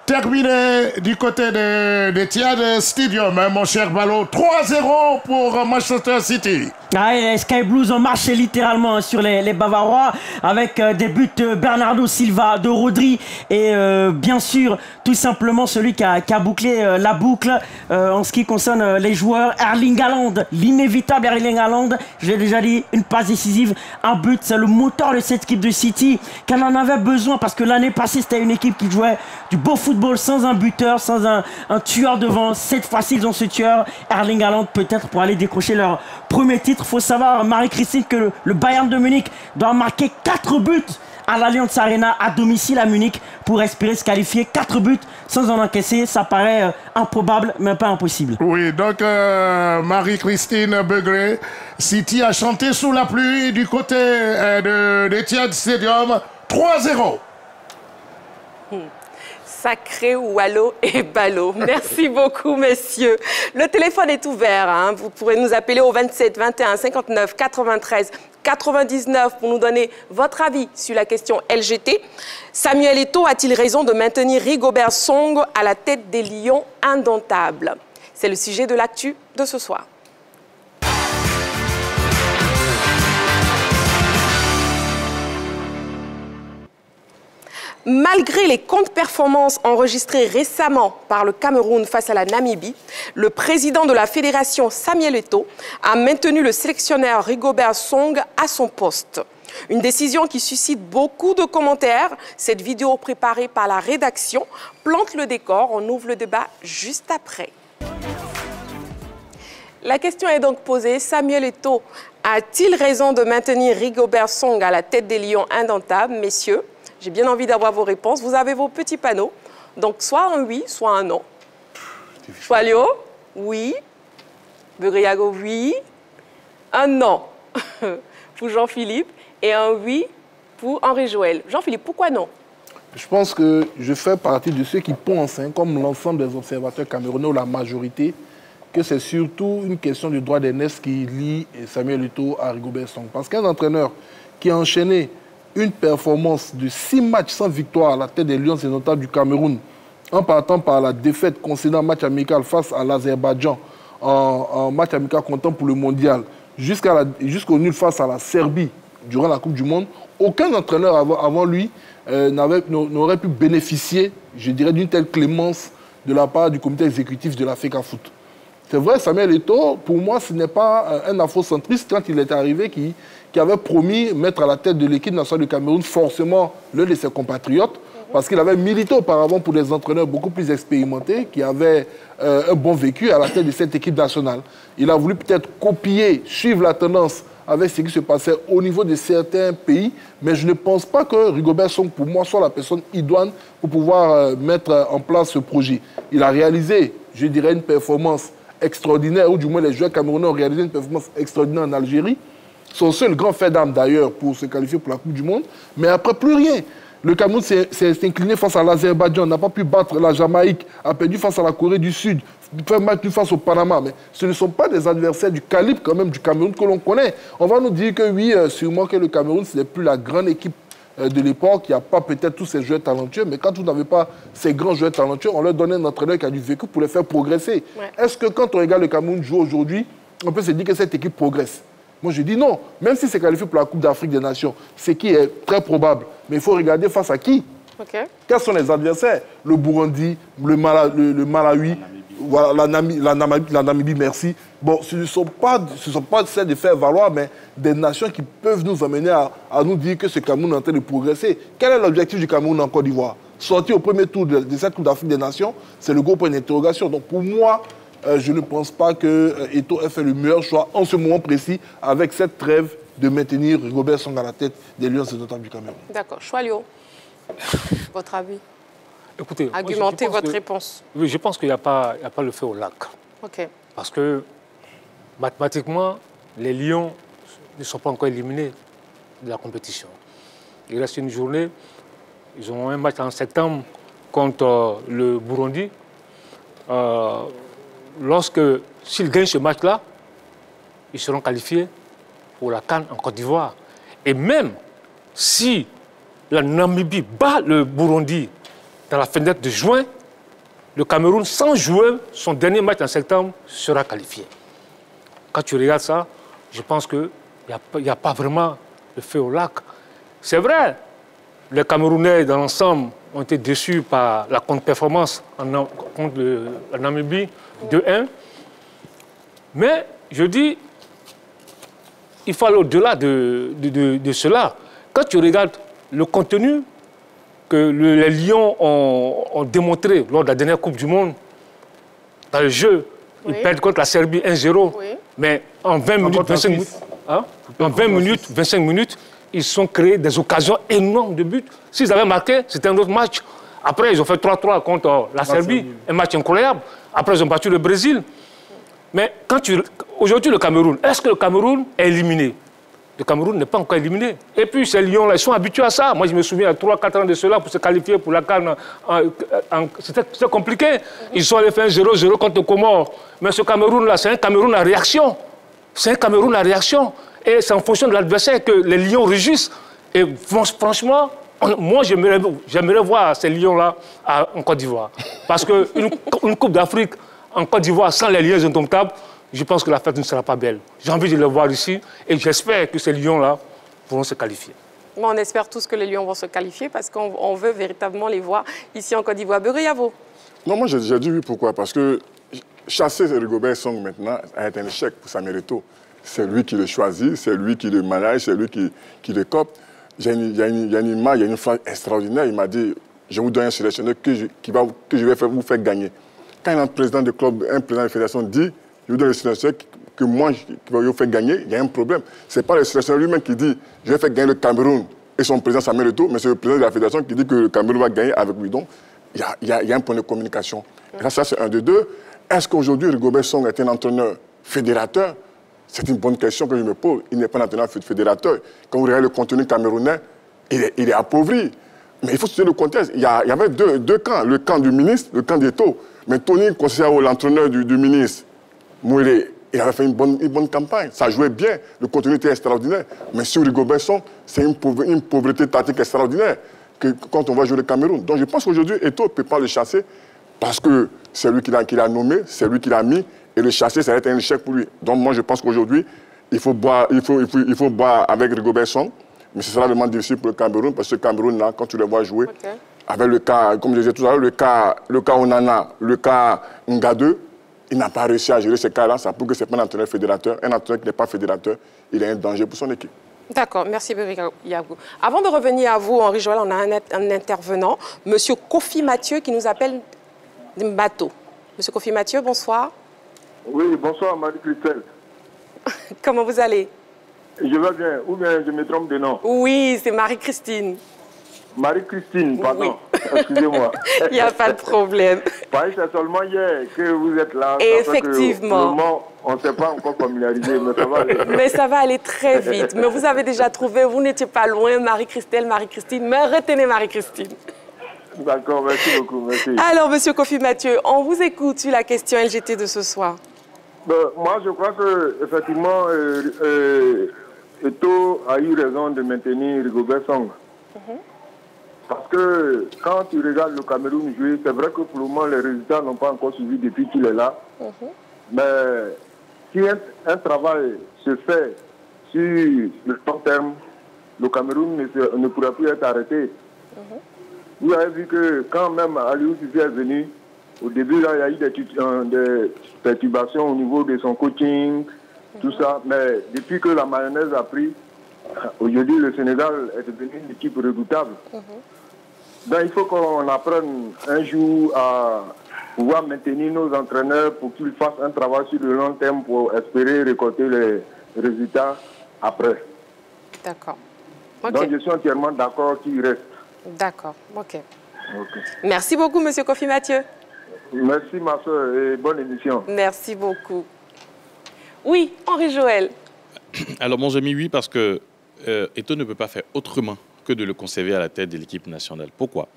Terminé du côté de Etihad Stadium, hein, mon cher Ballo. 3-0 pour Manchester City. Ah, les Sky Blues ont marché littéralement sur les Bavarois avec des buts de Bernardo Silva, de Rodri et bien sûr tout simplement celui qui a bouclé la boucle en ce qui concerne les joueurs. Erling Haaland, l'inévitable Erling Haaland, je l'ai déjà dit, une passe décisive, un but, c'est le moteur de cette équipe de City qu'elle en avait besoin parce que l'année passée c'était une équipe qui jouait du beau football sans un buteur, sans un tueur devant. Cette fois-ci ils ont ce tueur, Erling Haaland, peut-être pour aller décrocher leur premier titre. Il faut savoir, Marie-Christine, que le Bayern de Munich doit marquer 4 buts à l'Allianz Arena à domicile à Munich pour espérer se qualifier. 4 buts sans en encaisser, ça paraît improbable, mais pas impossible. Oui, donc Marie-Christine Beugret, City a chanté sous la pluie du côté de l'Etihad Stadium, 3-0. Sacré Wallo et Ballot. Merci beaucoup, messieurs. Le téléphone est ouvert. Hein. Vous pourrez nous appeler au 27 21 59 93 99 pour nous donner votre avis sur la question LGT. Samuel Eto'o a-t-il raison de maintenir Rigobert Song à la tête des Lions indomptables? C'est le sujet de l'actu de ce soir. Malgré les contre-performances enregistrées récemment par le Cameroun face à la Namibie, le président de la fédération, Samuel Eto'o, a maintenu le sélectionneur Rigobert Song à son poste. Une décision qui suscite beaucoup de commentaires. Cette vidéo préparée par la rédaction plante le décor. On ouvre le débat juste après. La question est donc posée. Samuel Eto'o a-t-il raison de maintenir Rigobert Song à la tête des Lions indomptables? Messieurs, j'ai bien envie d'avoir vos réponses. Vous avez vos petits panneaux. Donc, soit un oui, soit un non. Choalio, oui. Begriago, oui. Un non pour Jean-Philippe et un oui pour Henri-Joël. Jean-Philippe, pourquoi non? Je pense que je fais partie de ceux qui pensent, comme l'ensemble des observateurs camerounais ou la majorité, que c'est surtout une question du droit d'aînesse qui lie Samuel Eto'o à Rigobert Song. Parce qu'un entraîneur qui a enchaîné une performance de 6 matchs sans victoire à la tête des Lions indomptables du Cameroun, en partant par la défaite concédant un match amical face à l'Azerbaïdjan, en match amical comptant pour le mondial, jusqu'au nul face à la Serbie durant la Coupe du Monde, aucun entraîneur avant lui n'aurait pu bénéficier, je dirais, d'une telle clémence de la part du comité exécutif de la FECAFOOT. C'est vrai, Samuel Eto'o, pour moi, ce n'est pas un afrocentriste quand il est arrivé qui avait promis mettre à la tête de l'équipe nationale du Cameroun forcément l'un de ses compatriotes, parce qu'il avait milité auparavant pour des entraîneurs beaucoup plus expérimentés, qui avaient un bon vécu à la tête de cette équipe nationale. Il a voulu peut-être copier, suivre la tendance avec ce qui se passait au niveau de certains pays, mais je ne pense pas que Rigobert Song, pour moi, soit la personne idoine pour pouvoir mettre en place ce projet. Il a réalisé, je dirais, une performance extraordinaire, ou du moins les joueurs camerounais ont réalisé une performance extraordinaire en Algérie. Son seul grand fait d'armes d'ailleurs pour se qualifier pour la Coupe du Monde, mais après plus rien. Le Cameroun s'est incliné face à l'Azerbaïdjan, n'a pas pu battre la Jamaïque, a perdu face à la Corée du Sud, fait match face au Panama. Mais ce ne sont pas des adversaires du calibre quand même du Cameroun que l'on connaît. On va nous dire que oui, sûrement que le Cameroun, ce n'est plus la grande équipe de l'époque, il n'y a pas peut-être tous ces joueurs talentueux, mais quand vous n'avez pas ces grands joueurs talentueux, on leur donne un entraîneur qui a du vécu pour les faire progresser. Ouais. Est-ce que quand on regarde le Cameroun jouer aujourd'hui, on peut se dire que cette équipe progresse? Moi, je dis non. Même si c'est qualifié pour la Coupe d'Afrique des Nations, ce qui est très probable. Mais il faut regarder face à qui. Quels sont les adversaires? Le Burundi, le Malawi, voilà, la Namibie, merci. Bon, ce ne sont pas celles de faire valoir, mais des nations qui peuvent nous amener à nous dire que ce Cameroun est en train de progresser. Quel est l'objectif du Cameroun en Côte d'Ivoire? Sortir au premier tour de cette Coupe d'Afrique des Nations, c'est le gros point d'interrogation. Donc pour moi, je ne pense pas que Eto'o ait fait le meilleur choix en ce moment précis avec cette trêve de maintenir Rigobert Song à la tête des Lions indomptables du Cameroun. D'accord. Choalio, votre avis? Écoutez, argumentez votre réponse. Oui, je pense qu'il n'y a pas le feu au lac. Okay. Parce que mathématiquement, les Lions ne sont pas encore éliminés de la compétition. Il reste une journée. Ils ont un match en septembre contre le Burundi. S'ils gagnent ce match-là, ils seront qualifiés pour la CAN en Côte d'Ivoire. Et même si la Namibie bat le Burundi dans la fenêtre de juin, le Cameroun, sans jouer son dernier match en septembre, sera qualifié. Quand tu regardes ça, je pense qu'il n'y a pas vraiment le feu au lac. C'est vrai, les Camerounais dans l'ensemble ont été déçus par la contre-performance contre la Namibie 2-1. Mais je dis, il faut aller au-delà de cela. Quand tu regardes le contenu que les Lions ont démontré lors de la dernière Coupe du Monde, dans le jeu, ils perdent contre la Serbie 1-0, mais en 20 minutes, 25 minutes, en 20 minutes, 25 minutes, ils ont créé des occasions énormes de buts. S'ils avaient marqué, c'était un autre match. Après, ils ont fait 3-3 contre la Serbie, un match incroyable. Après, ils ont battu le Brésil. Mais aujourd'hui, le Cameroun, est-ce que le Cameroun est éliminé? Le Cameroun n'est pas encore éliminé. Et puis ces Lions-là, ils sont habitués à ça. Moi, je me souviens, il y a 3-4 ans de cela, pour se qualifier pour la CAN, c'était compliqué. Ils sont allés faire 0-0 contre le Comores. Mais ce Cameroun-là, c'est un Cameroun à réaction. C'est un Cameroun à réaction. Et c'est en fonction de l'adversaire que les Lions rugissent. Et franchement, moi, j'aimerais voir ces Lions-là en Côte d'Ivoire. Parce qu'une Coupe d'Afrique en Côte d'Ivoire sans les Lions indomptables, je pense que la fête ne sera pas belle. J'ai envie de les voir ici et j'espère que ces Lions-là pourront se qualifier. Bon, on espère tous que les Lions vont se qualifier parce qu'on veut véritablement les voir ici en Côte d'Ivoire. Yavo. Non, moi j'ai dit oui, pourquoi? Parce que chasser Rigobert Song maintenant a été un échec pour Samuel Eto'o. C'est lui qui le choisit, c'est lui qui le manage, c'est lui qui le copte. Il y a une image, il y a une phrase extraordinaire. Il m'a dit, je vous donne un sélectionneur que je vais vous faire gagner. Quand un président de club, un président de fédération dit, je vous donne le sélectionneur que moi, qui va vous faire gagner, il y a un problème. Ce n'est pas le sélectionneur lui-même qui dit, je vais faire gagner le Cameroun et son président Samuel Eto'o, mais c'est le président de la fédération qui dit que le Cameroun va gagner avec lui. Donc, il y a un point de communication. Et ça, c'est un de deux. Est-ce qu'aujourd'hui, Rigobert Song est un entraîneur fédérateur? C'est une bonne question que je me pose. Il n'est pas un entraîneur fédérateur. Quand vous regardez le contenu camerounais, il est appauvri. Mais il faut se donner le contexte. Il y avait deux camps. Le camp du ministre, le camp d'Eto'o. Mais Tony Koscielny, l'entraîneur du ministre, Mouillet, il avait fait une bonne campagne. Ça jouait bien. Le contenu était extraordinaire. Mais sur Rigobert Song, c'est une pauvreté tactique extraordinaire quand on va jouer le Cameroun. Donc je pense qu'aujourd'hui, Eto'o ne peut pas le chasser parce que c'est lui qui l'a nommé, c'est lui qui l'a mis. Et le chasser, ça va être un échec pour lui. Donc moi, je pense qu'aujourd'hui, il faut boire avec Rigobert Song. Mais ce sera vraiment difficile pour le Cameroun, parce que le Cameroun, là, quand tu le vois jouer, avec le cas, comme je disais tout à l'heure, le cas Onana, le cas Ngadeu, il n'a pas réussi à gérer ces cas-là. Ça prouve que ce n'est pas un entraîneur fédérateur. Un entraîneur qui n'est pas fédérateur, il est un danger pour son équipe. D'accord, merci Yavo. Avant de revenir à vous, Henri Joël, on a un intervenant, M. Kofi Mathieu, qui nous appelle Mbato. M. Kofi Mathieu, bonsoir. Oui, bonsoir Marie-Christelle. Comment vous allez? Je vais bien, ou bien je me trompe de nom? Oui, c'est Marie-Christine. Marie-Christine, pardon, oui. Excusez-moi. Il n'y a pas de problème. C'est seulement hier que vous êtes là. Effectivement. On ne s'est pas encore familiarisé, mais ça va aller. Mais ça va aller très vite. Mais vous avez déjà trouvé, vous n'étiez pas loin, Marie-Christelle, Marie-Christine, mais retenez Marie-Christine. D'accord, merci beaucoup, merci. Alors, M. Kofi Mathieu, on vous écoute sur la question LGT de ce soir. Moi, je crois qu'effectivement, Eto'o a eu raison de maintenir Rigobert Song. Parce que quand tu regardes le Cameroun jouer, c'est vrai que pour le moment, les résultats n'ont pas encore suivi depuis qu'il est là. Mais si un travail se fait sur le long terme, le Cameroun ne pourra plus être arrêté. Vous avez vu que quand même Aliou Cissé est venu, au début, là, il y a eu des perturbations au niveau de son coaching, tout ça. Mais depuis que la mayonnaise a pris, aujourd'hui, le Sénégal est devenu une équipe redoutable. Donc, il faut qu'on apprenne un jour à pouvoir maintenir nos entraîneurs pour qu'ils fassent un travail sur le long terme pour espérer récolter les résultats après. D'accord. Donc, je suis entièrement d'accord qu'il reste. D'accord, ok. Merci beaucoup, M. Kofi Mathieu. Merci, ma soeur, et bonne émission. Merci beaucoup. Oui, Henri Joël. Alors, moi, j'ai mis oui parce que Eto'o ne peut pas faire autrement que de le conserver à la tête de l'équipe nationale. Pourquoi?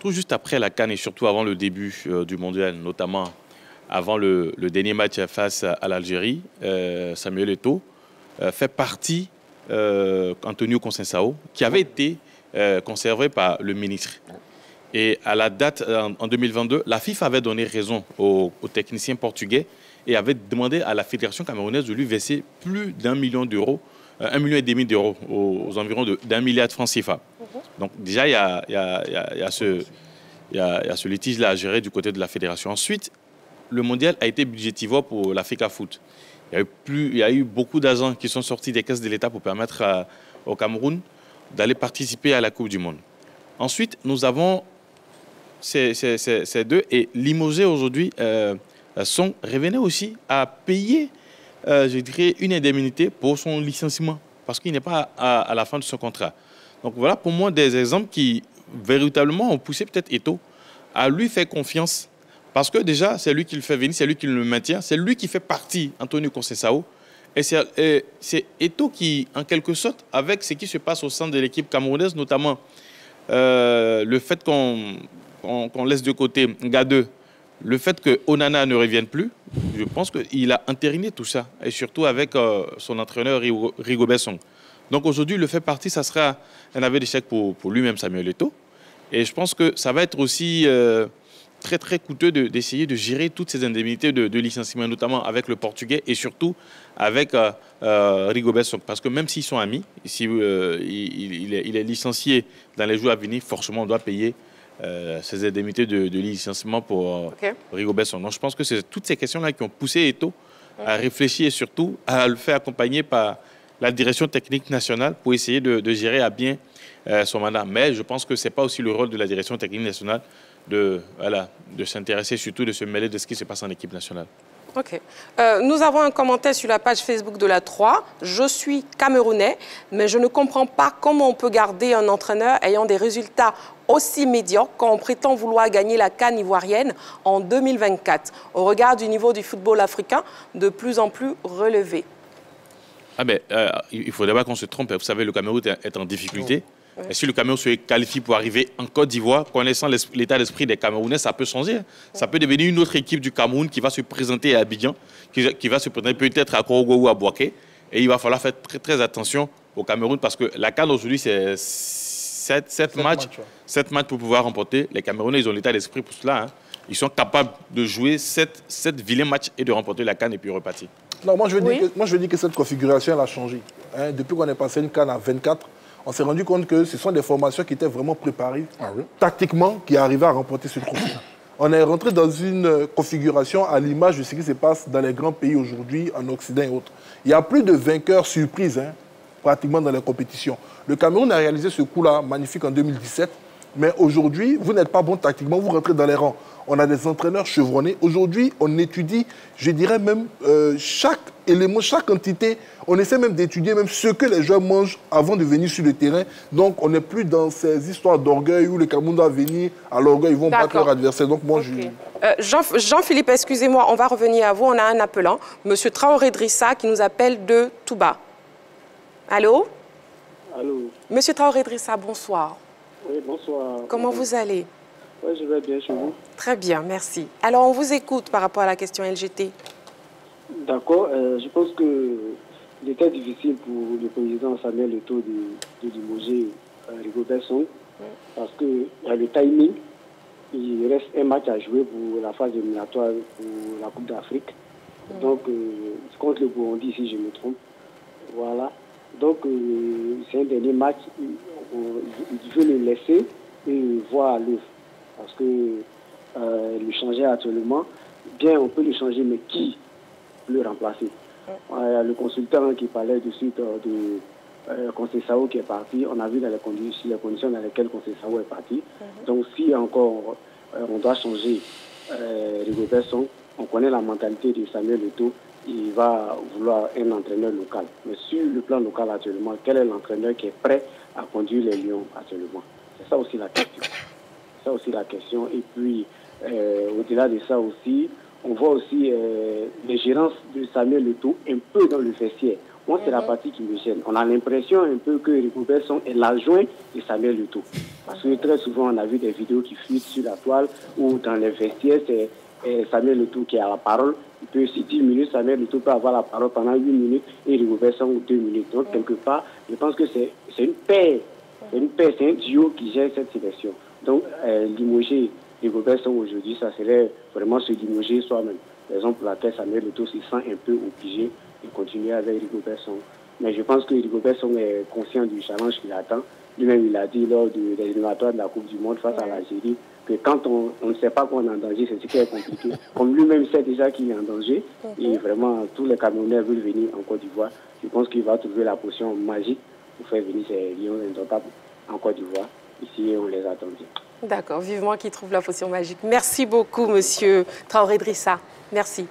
Tout juste après la CAN et surtout avant le début du mondial, notamment avant le dernier match face à l'Algérie, Samuel Eto'o fait partie Antonio Conceição, qui avait été conservé par le ministre. Et à la date, en 2022, la FIFA avait donné raison aux techniciens portugais et avait demandé à la fédération camerounaise de lui verser plus d'1 million d'euros, 1,5 million d'euros, aux environs d'1 milliard de francs CFA. Donc déjà, il y a ce litige-là à gérer du côté de la fédération. Ensuite, le mondial a été budgétivore pour l'Africa Foot. Il y a eu beaucoup d'agents qui sont sortis des caisses de l'État pour permettre au Cameroun d'aller participer à la Coupe du Monde. Ensuite, nous avons ces deux. Et limogé aujourd'hui, Song revenait aussi à payer, je dirais, une indemnité pour son licenciement, parce qu'il n'est pas à la fin de son contrat. Donc voilà pour moi des exemples qui véritablement ont poussé peut-être Eto'o à lui faire confiance, parce que déjà c'est lui qui le fait venir, c'est lui qui le maintient, c'est lui qui fait partie, Antonio Conceição, Et c'est Eto'o qui, en quelque sorte, avec ce qui se passe au sein de l'équipe camerounaise, notamment le fait qu'on laisse de côté Gade, le fait que Onana ne revienne plus, je pense qu'il a entériné tout ça. Et surtout avec son entraîneur Rigobert Song. Donc aujourd'hui, le fait partie, ça sera un aveu d'échec pour lui-même, Samuel Eto'o. Et je pense que ça va être aussi très très coûteux d'essayer de gérer toutes ces indemnités de licenciement, notamment avec le Portugais et surtout avec Rigobert Song. Parce que même s'ils sont amis, si il est licencié dans les jours à venir, forcément on doit payer ces indemnités de licenciement pour Rigobert Song. Donc je pense que c'est toutes ces questions-là qui ont poussé Eto'o à réfléchir et surtout à le faire accompagner par la direction technique nationale pour essayer de gérer à bien son mandat. Mais je pense que ce n'est pas aussi le rôle de la direction technique nationale de s'intéresser, surtout de se mêler de ce qui se passe en équipe nationale. Ok. Nous avons un commentaire sur la page Facebook de la 3. Je suis Camerounais, mais je ne comprends pas comment on peut garder un entraîneur ayant des résultats aussi médiocres quand on prétend vouloir gagner la CAN ivoirienne en 2024, au regard du niveau du football africain de plus en plus relevé. Ah ben, il ne faudrait pas qu'on se trompe. Vous savez, le Cameroun est en difficulté. Et si le Cameroun se qualifie pour arriver en Côte d'Ivoire, connaissant l'état d'esprit des Camerounais, ça peut changer. Ça peut devenir une autre équipe du Cameroun qui va se présenter à Abidjan, qui va se présenter peut-être à Korogo ou à Bouaké. Et il va falloir faire très, très attention au Cameroun parce que la CAN aujourd'hui, c'est 7 matchs pour pouvoir remporter. Les Camerounais, ils ont l'état d'esprit pour cela. Hein. Ils sont capables de jouer 7 vilains matchs et de remporter la CAN et puis repartir. Non, moi je veux dire que cette configuration, elle a changé. Hein, depuis qu'on est passé une CAN à 24, on s'est rendu compte que ce sont des formations qui étaient vraiment préparées, tactiquement, qui arrivaient à remporter ce trophée. On est rentré dans une configuration à l'image de ce qui se passe dans les grands pays aujourd'hui, en Occident et autres. Il y a plus de vainqueurs surprises, pratiquement dans les compétitions. Le Cameroun a réalisé ce coup-là magnifique en 2017, mais aujourd'hui, vous n'êtes pas bon tactiquement, vous rentrez dans les rangs. On a des entraîneurs chevronnés. Aujourd'hui, on étudie, je dirais même, chaque élément, chaque entité. On essaie même d'étudier même ce que les joueurs mangent avant de venir sur le terrain. Donc, on n'est plus dans ces histoires d'orgueil où le Cameroun doit venir à l'orgueil, ils vont battre leur adversaire. Donc, moi, Jean-Philippe, excusez-moi, on va revenir à vous. On a un appelant, Monsieur Traoré Drissa, qui nous appelle de Touba. Allô? Allô. Monsieur Traoré Drissa, bonsoir. Oui, bonsoir. Comment vous allez? Oui, je vais bien chez vous. Très bien, merci. Alors, on vous écoute par rapport à la question LGT. D'accord. Je pense qu'il était difficile pour le président Samuel Eto'o de limoger Rigobert Song parce qu'il y a le timing. Il reste un match à jouer pour la phase éliminatoire pour la Coupe d'Afrique. Donc, contre le Burundi, si je me trompe. Voilà. Donc, c'est un dernier match. Il veut le laisser et voir l'œuvre. Parce que le changer actuellement, bien on peut le changer, mais qui peut le remplacer? Le consultant qui parlait de suite de Conceição qui est parti, on a vu dans les conditions dans lesquelles Conceição est parti. Donc si encore on doit changer Rigobert Song, on connaît la mentalité de Samuel Eto'o, il va vouloir un entraîneur local. Mais sur le plan local actuellement, quel est l'entraîneur qui est prêt à conduire les Lions actuellement? C'est ça aussi la question. Ça aussi la question. Et puis, au-delà de ça aussi, on voit aussi l'ingérence de Samuel Eto'o un peu dans le vestiaire. Moi, c'est la partie qui me gêne. On a l'impression un peu que Rigobert Song est l'adjoint de Samuel Eto'o. Parce que très souvent, on a vu des vidéos qui fuitent sur la toile où dans les vestiaires, c'est Samuel Eto'o qui a la parole. Il peut, si 10 minutes, Samuel Eto'o peut avoir la parole pendant 8 minutes et Rigobert Song 2 minutes. Donc, quelque part, je pense que c'est une paire. C'est une paire, c'est un duo qui gère cette sélection. Donc, limoger Rigobert Song aujourd'hui, ça serait vraiment se limoger soi-même. Raison pour laquelle Samuel Eto'o se sent un peu obligé de continuer avec Rigobert Song. Mais je pense que Rigobert Song est conscient du challenge qu'il attend. Lui-même, il a dit lors des éliminatoires de la Coupe du Monde face à l'Algérie que quand on ne sait pas qu'on est en danger, c'est ce qui est compliqué. Comme lui-même sait déjà qu'il est en danger, et vraiment, tous les Camerounais veulent venir en Côte d'Ivoire. Je pense qu'il va trouver la potion magique pour faire venir ces Lions indomptables en Côte d'Ivoire. Ici, on les attend. D'accord, vivement qu'il trouve la potion magique. Merci beaucoup, Monsieur Traoré Drissa. Merci.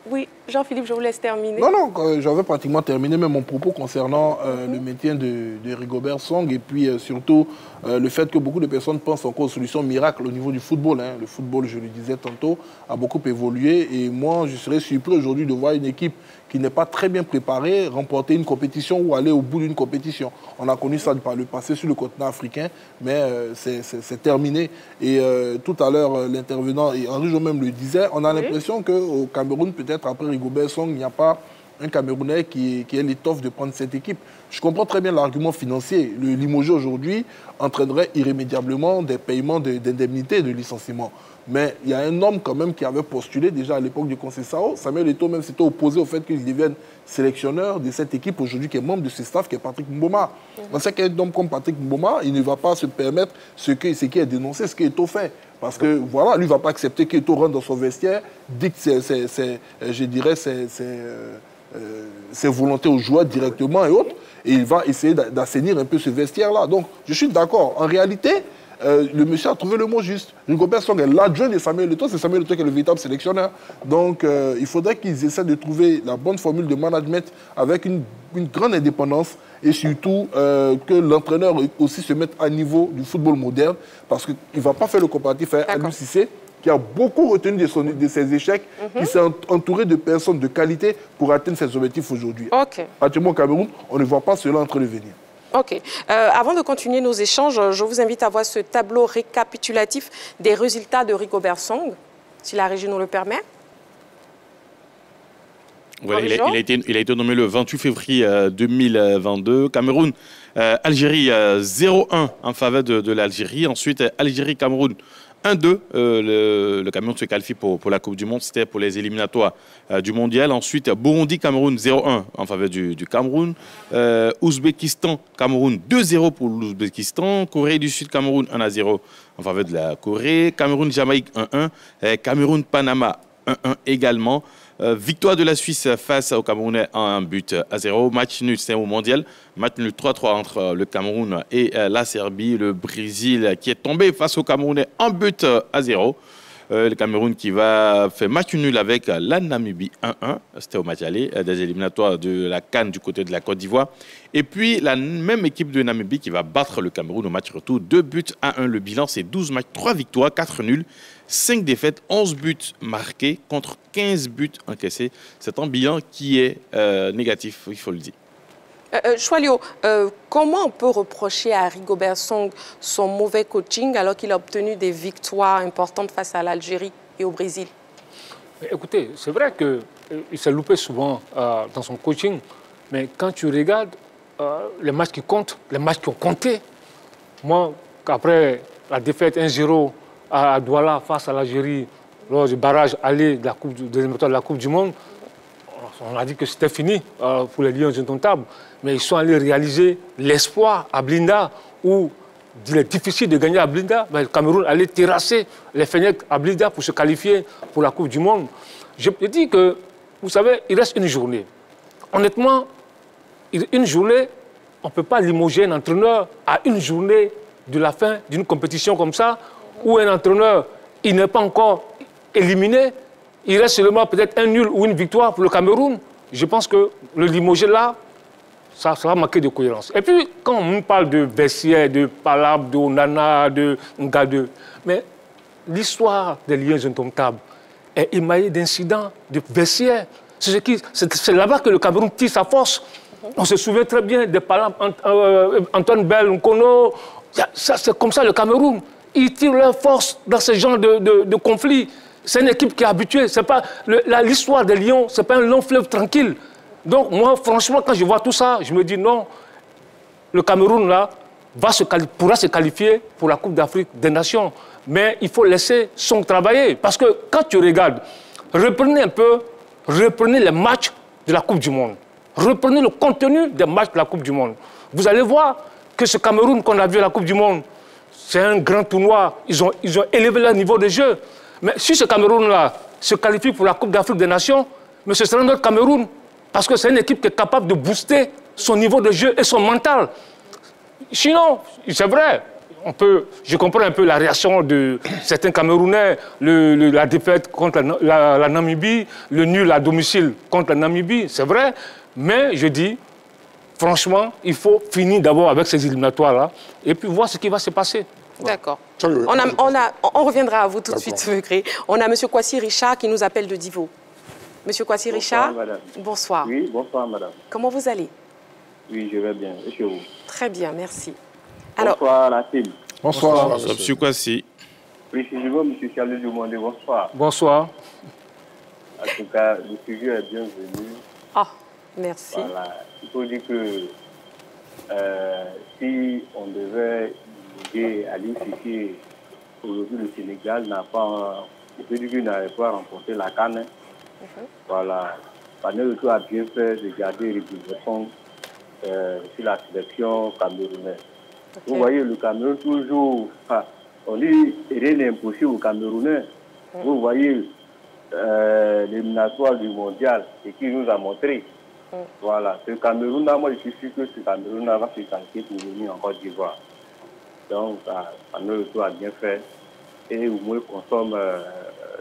Oui, Jean-Philippe, je vous laisse terminer. Non, j'avais pratiquement terminé même mon propos concernant le maintien de Rigobert Song et puis surtout le fait que beaucoup de personnes pensent encore aux solutions miracles au niveau du football. Hein. Le football, je le disais tantôt, a beaucoup évolué et moi, je serais surpris aujourd'hui de voir une équipe qui n'est pas très bien préparée remporter une compétition ou aller au bout d'une compétition. On a connu ça par le passé sur le continent africain, mais c'est terminé. Et tout à l'heure, l'intervenant, et Henri Jo même le disait, on a l'impression qu'au Cameroun, peut-être après Rigobert Song, il n'y a pas un Camerounais qui ait l'étoffe de prendre cette équipe. Je comprends très bien l'argument financier. Le limogé aujourd'hui entraînerait irrémédiablement des paiements d'indemnités de licenciement. Mais il y a un homme quand même qui avait postulé déjà à l'époque du Conseil SAO. Samuel Eto'o même s'était opposé au fait qu'il devienne sélectionneur de cette équipe aujourd'hui qui est membre de ce staff, qui est Patrick Mboma. On sait qu'un homme comme Patrick Mboma, il ne va pas se permettre ce qui est dénoncé, ce qu'Eto'o fait. Parce que voilà, lui ne va pas accepter qu'Eto'o rentre dans son vestiaire, dicte ses volontés aux joueurs directement et autres, et il va essayer d'assainir un peu ce vestiaire-là. Donc, je suis d'accord. En réalité, le monsieur a trouvé le mot juste. Rigobert Song est l'adjoint de Samuel Eto'o, c'est Samuel Eto'o qui est le véritable sélectionneur. Donc, il faudrait qu'ils essaient de trouver la bonne formule de management avec une grande indépendance et surtout que l'entraîneur aussi se mette à niveau du football moderne parce qu'il ne va pas faire le comparatif avec Aliou Cissé, qui a beaucoup retenu de ses échecs, qui s'est entouré de personnes de qualité pour atteindre ses objectifs aujourd'hui. Actuellement au Cameroun, on ne voit pas cela en train de venir. Ok. Avant de continuer nos échanges, je vous invite à voir ce tableau récapitulatif des résultats de Rigobert Song, si la régie nous le permet. Voilà, il a été nommé le 28 février 2022. Cameroun, Algérie 0-1 en faveur de l'Algérie. Ensuite, Algérie-Cameroun 1-2. Le Cameroun se qualifie pour la Coupe du Monde. C'était pour les éliminatoires du Mondial. Ensuite, Burundi-Cameroun 0-1 en faveur du Cameroun. Ouzbékistan-Cameroun 2-0 pour l'Ouzbékistan. Corée du Sud-Cameroun 1-0 en faveur de la Corée. Cameroun-Jamaïque 1-1. Cameroun-Panama 1-1 également. Victoire de la Suisse face au Camerounais en 1-0. Match nul, c'est au Mondial. Match nul 3-3 entre le Cameroun et la Serbie. Le Brésil qui est tombé face au Camerounais en 1-0. Le Cameroun qui va faire match nul avec la Namibie 1-1. C'était au match aller des éliminatoires de la CAN du côté de la Côte d'Ivoire. Et puis la même équipe de Namibie qui va battre le Cameroun au match retour. 2-1. Le bilan, c'est 12 matchs, 3 victoires, 4 nuls. 5 défaites, 11 buts marqués contre 15 buts encaissés. C'est un bilan qui est négatif, il faut le dire. Choualio, comment on peut reprocher à Rigobert Song son mauvais coaching alors qu'il a obtenu des victoires importantes face à l'Algérie et au Brésil? Écoutez, c'est vrai qu'il s'est loupé souvent dans son coaching, mais quand tu regardes les matchs qui comptent, les matchs qui ont compté, moi, après la défaite 1-0 à Douala face à l'Algérie lors du barrage aller de la Coupe du Monde, on a dit que c'était fini pour les Lions indomptables. Mais ils sont allés réaliser l'espoir à Blinda où il est difficile de gagner à Blinda. Mais le Cameroun allait terrasser les fenêtres à Blinda pour se qualifier pour la Coupe du Monde. Je dis que, vous savez, il reste une journée. Honnêtement, une journée, on ne peut pas limoger un entraîneur à une journée de la fin d'une compétition comme ça, où un entraîneur, il n'est pas encore éliminé, il reste seulement peut-être un nul ou une victoire pour le Cameroun. Je pense que le limoger là, ça va manquer de cohérence. Et puis, quand on parle de vestiaire, de Palab, de Onana, de Ngade, mais l'histoire des Lions indomptables est émaillée d'incidents, de vestiaire. C'est là-bas que le Cameroun tire sa force. On se souvient très bien de Palab, Antoine Bell, Nkono. C'est comme ça le Cameroun. Ils tirent leur force dans ce genre de conflit. C'est une équipe qui est habituée. L'histoire des Lions, ce n'est pas un long fleuve tranquille. Donc moi, franchement, quand je vois tout ça, je me dis non, le Cameroun, là, pourra se qualifier pour la Coupe d'Afrique des Nations. Mais il faut laisser son travailler. Parce que quand tu regardes, reprenez les matchs de la Coupe du Monde. Reprenez le contenu des matchs de la Coupe du Monde. Vous allez voir que ce Cameroun qu'on a vu à la Coupe du Monde, c'est un grand tournoi. Ils ont élevé leur niveau de jeu. Mais si ce Cameroun-là se qualifie pour la Coupe d'Afrique des Nations, mais ce sera notre Cameroun. Parce que c'est une équipe qui est capable de booster son niveau de jeu et son mental. Sinon, c'est vrai, je comprends un peu la réaction de certains Camerounais, la défaite contre la Namibie, le nul à domicile contre la Namibie, c'est vrai, mais je dis, franchement, il faut finir d'abord avec ces éliminatoires-là et puis voir ce qui va se passer. D'accord. On reviendra à vous tout de suite, Veugré. On a M. Kwasi Richard qui nous appelle de Divo. M. Kwasi Richard, madame. Bonsoir. Oui, bonsoir, madame. Comment vous allez? Oui, je vais bien. Et chez vous? Très bien, merci. Bonsoir, la team. Bonsoir. Bonsoir, M. Kwasi. Oui, si je veux, M. Charles Dumondé, bonsoir. Bonsoir. En tout cas, le sujet est bienvenu. Ah, merci. Voilà. Il faut dire que si on devait aller ici, aujourd'hui le Sénégal n'a pas, je peux dire qu'il n'avait pas remporté la CAN. Voilà. Panel tout a bien fait de garder les régulièrement sur la sélection camerounaise. Vous voyez, le Cameroun toujours, on dit rien n'est impossible aux Camerounais. Vous voyez l'éliminatoire du mondial et qui nous a montré. Voilà, ce Cameroun-là, moi je suis sûr que ce Cameroun-là va se qualifier pour venir en Côte d'Ivoire. Donc, le tout a bien fait. Et au moins, consomme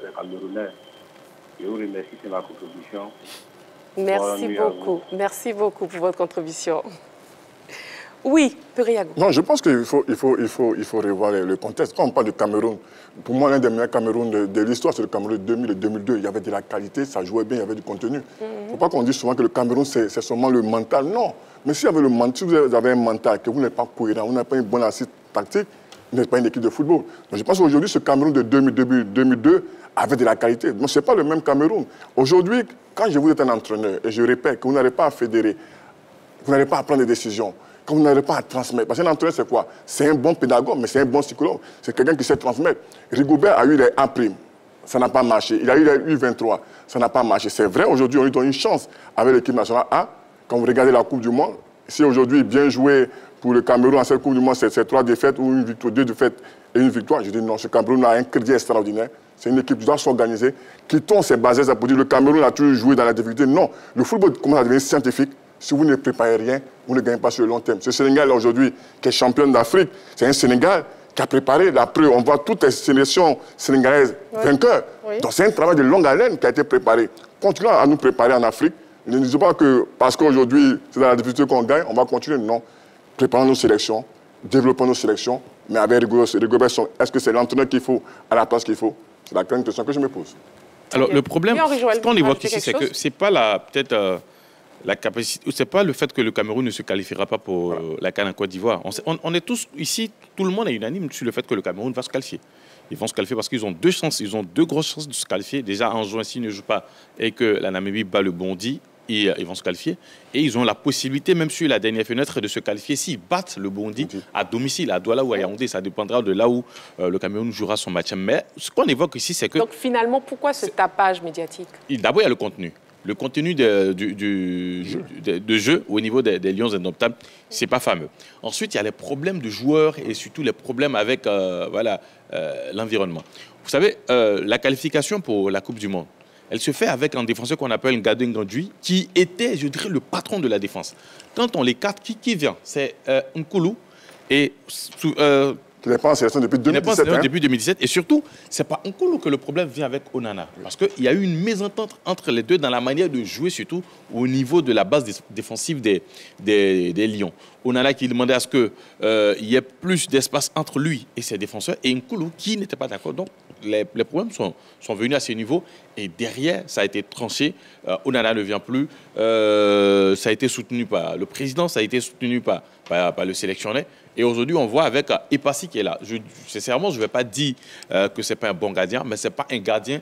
les Camerounais. Je vous remercie, c'est ma contribution. Merci beaucoup. Merci beaucoup pour votre contribution. Oui, Periago. Non, je pense qu'il faut revoir le contexte. Quand on parle du Cameroun, pour moi, l'un des meilleurs Cameroun de l'histoire, c'est le Cameroun de 2000 et 2002. Il y avait de la qualité, ça jouait bien, il y avait du contenu. Il ne faut pas qu'on dise souvent que le Cameroun, c'est seulement le mental. Non. Mais si vous avez un mental, que vous n'êtes pas cohérent, vous n'avez pas une bonne assise tactique, vous n'êtes pas une équipe de football. Donc je pense qu'aujourd'hui, ce Cameroun de 2002 avait de la qualité. Donc ce n'est pas le même Cameroun. Aujourd'hui, quand vous êtes un entraîneur, et je répète, que vous n'arrivez pas à fédérer, vous n'arrivez pas à prendre des décisions, quand vous n'arrivez pas à transmettre. Parce qu'un entraîneur, c'est quoi? C'est un bon pédagogue, mais c'est un bon psychologue. C'est quelqu'un qui sait transmettre. Rigobert a eu les A'. Ça n'a pas marché. Il a eu les U23. Ça n'a pas marché. C'est vrai, aujourd'hui, on lui donne une chance avec l'équipe nationale A. Quand vous regardez la Coupe du Monde, si aujourd'hui, bien joué pour le Cameroun en cette Coupe du Monde, c'est 3 défaites ou une victoire, 2 défaites et une victoire. Je dis non, ce Cameroun a un crédit extraordinaire. C'est une équipe qui doit s'organiser. Quittons ces bases pour dire que le Cameroun a toujours joué dans la difficulté. Non, le football commence à devenir scientifique. Si vous ne préparez rien, vous ne gagnez pas sur le long terme. Ce Sénégal aujourd'hui, qui est champion d'Afrique, c'est un Sénégal qui a préparé la preuve. On voit toutes les sélections sénégalaises vainqueurs. Oui. Donc c'est un travail de longue haleine qui a été préparé. Continuons à nous préparer en Afrique. Ne disons pas que parce qu'aujourd'hui, c'est dans la difficulté qu'on gagne, on va continuer. Non. Préparons nos sélections, développons nos sélections, mais avec Rigobert, est-ce que c'est l'entraîneur qu'il faut à la place qu'il faut? C'est la grande question que je me pose. Alors le problème, ce qu'on évoque ici, c'est que c'est pas la capacité, c'est pas le fait que le Cameroun ne se qualifiera pas pour la CAN en Côte d'Ivoire. On est tous ici, tout le monde est unanime sur le fait que le Cameroun va se qualifier. Ils vont se qualifier parce qu'ils ont 2 chances, ils ont 2 grosses chances de se qualifier. Déjà en juin, s'ils ne jouent pas et que la Namibie bat le Bondi, ils vont se qualifier. Et ils ont la possibilité, même sur la dernière fenêtre, de se qualifier s'ils battent le Bondi à domicile, à Douala ou à Yaoundé. Ça dépendra de là où le Cameroun jouera son match. Mais ce qu'on évoque ici, c'est que... Donc finalement, pourquoi ce tapage médiatique? D'abord, il y a le contenu. Le contenu de jeu au niveau des Lions indomptables, ce n'est pas fameux. Ensuite, il y a les problèmes de joueurs et surtout les problèmes avec l'environnement. Vous savez, la qualification pour la Coupe du Monde, elle se fait avec un défenseur qu'on appelle Ngadou Ngandjoui, qui était, je dirais, le patron de la défense. Quand on l'écarte, qui vient? C'est Nkoulou et... qui n'est pas en sélection depuis 2017. Depuis 2017. Et surtout, ce n'est pas Nkoulou que le problème vient avec Onana. Parce qu'il y a eu une mésentente entre les deux dans la manière de jouer, surtout au niveau de la base défensive des Lions. Onana qui demandait à ce qu'il y ait plus d'espace entre lui et ses défenseurs. Et Nkoulou qui n'était pas d'accord. Donc, les problèmes sont venus à ce niveau. Et derrière, ça a été tranché. Onana ne vient plus. Ça a été soutenu par le président, ça a été soutenu par le sélectionneur. Et aujourd'hui, on voit avec Epassi qui est là. Sincèrement, je ne vais pas dire que ce n'est pas un bon gardien, mais ce n'est pas un gardien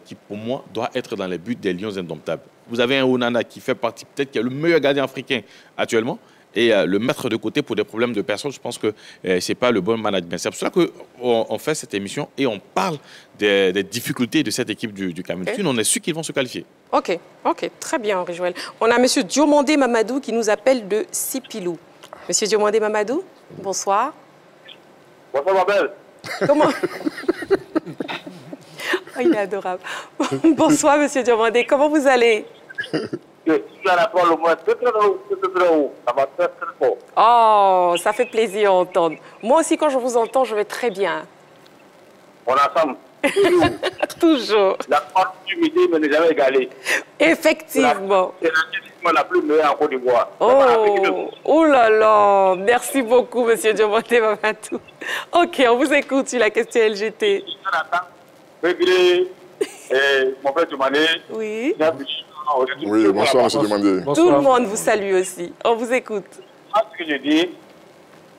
qui, pour moi, doit être dans les buts des Lions indomptables. Vous avez un Onana qui fait partie, peut-être, qui est le meilleur gardien africain actuellement, et le mettre de côté pour des problèmes de personnes, je pense que ce n'est pas le bon management. C'est pour cela qu'on fait cette émission et on parle des difficultés de cette équipe du Cameroun. Okay. On est sûr qu'ils vont se qualifier. Ok, très bien, Henri Joël. On a M. Diomandé Mamadou qui nous appelle de Sipilou. Monsieur Diomandé Mamadou, bonsoir. Bonsoir, ma belle. Comment oh, il est adorable. Bonsoir, Monsieur Diomandé. Comment vous allez? Je suis à la parole au moins très haut. Ça va très fort. Oh, ça fait plaisir à entendre. Moi aussi, quand je vous entends, je vais très bien. On est ensemble. Toujours. Toujours. La continuité ne n'est jamais égalée. Effectivement. C'est la plus meilleure en Côte d'Ivoire. Oh là là. Merci beaucoup, monsieur Diamanté Mamadou. Ok, on vous écoute sur la question LGT. Mon frère Diamanté. Oui. Oui, bonsoir, monsieur Diamanté. Tout le monde vous salue aussi. On vous écoute. Ce que je dis,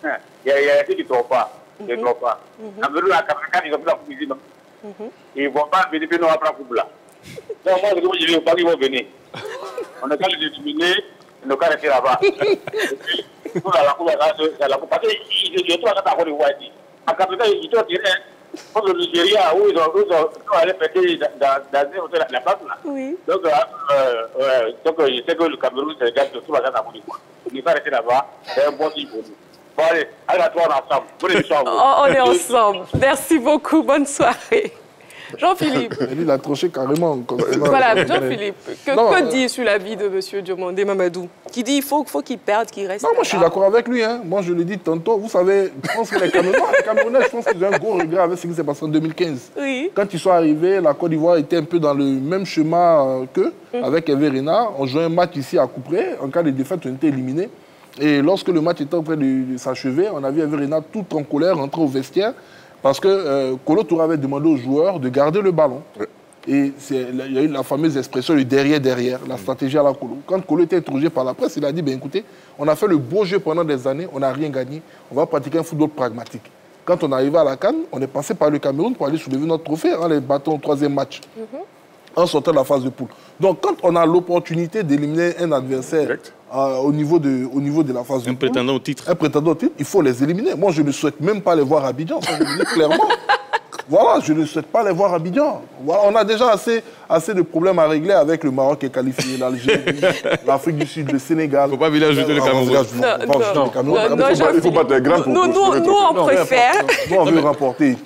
il y a des qui ne trouvent pas. Ils ne trouvent pas. À 84, ils ont pris la coupe. Ils ne vont pas venir, puis nous on prend la coupe là. Donc moi, je dis pas qu'ils vont venir. On a qu'à les éliminer, on a qu'à rester là-bas. Et puis, pour la coupe, parce qu'ils ont à Côte d'Ivoire ici. À 84, ils ont tiré contre le Nigeria, où ils ont allé péter dans la place là. Oui. Donc, je sais que le Cameroun, c'est le gars qui tout à Côte d'Ivoire. Il ne va pas rester là-bas, c'est un bon signe pour nous. Bon, allez, à toi, on est ensemble. On est ensemble. Merci beaucoup. Bonne soirée. Jean-Philippe. Il a tranché carrément. Voilà, Jean-Philippe. Que dire sur la vie de M. Diomandé Mamadou? Qui dit qu'il faut qu'il perde, qu'il reste. Non, moi je suis d'accord avec lui. Hein. Moi je le dis tantôt. Vous savez, je pense que les Camerounais, je pense qu'ils ont un gros regret avec ce qui s'est passé en 2015. Oui. Quand ils sont arrivés, la Côte d'Ivoire était un peu dans le même chemin qu'eux, avec Hervé Renard. On jouait un match ici à Couperé. En cas de défaite, on était éliminés. Et lorsque le match était en train de s'achever, on a vu Hervé Renard tout en colère rentrer au vestiaire parce que Kolo Touré avait demandé aux joueurs de garder le ballon. Et il y a eu la fameuse expression le derrière, la stratégie à la Kolo. Quand Kolo était interrogé par la presse, il a dit, ben, écoutez, on a fait le beau jeu pendant des années, on n'a rien gagné, on va pratiquer un football pragmatique. Quand on est arrivé à la CAN, on est passé par le Cameroun pour aller soulever notre trophée en les battant au troisième match, en sortant de la phase de poule. Donc quand on a l'opportunité d'éliminer un adversaire au niveau de la phase de poule, prétendant au titre. Un prétendant au titre, il faut les éliminer. Moi, je ne souhaite même pas les voir à Abidjan, ça je le dis clairement. Voilà, je ne souhaite pas les voir à Abidjan. Voilà, on a déjà assez de problèmes à régler avec le Maroc qui est qualifié, l'Algérie, l'Afrique du Sud, le Sénégal. Il ne faut pas venir ajouter le Cameroun. Il faut battre les grands pour nous, on préfère. Nous, on veut remporter.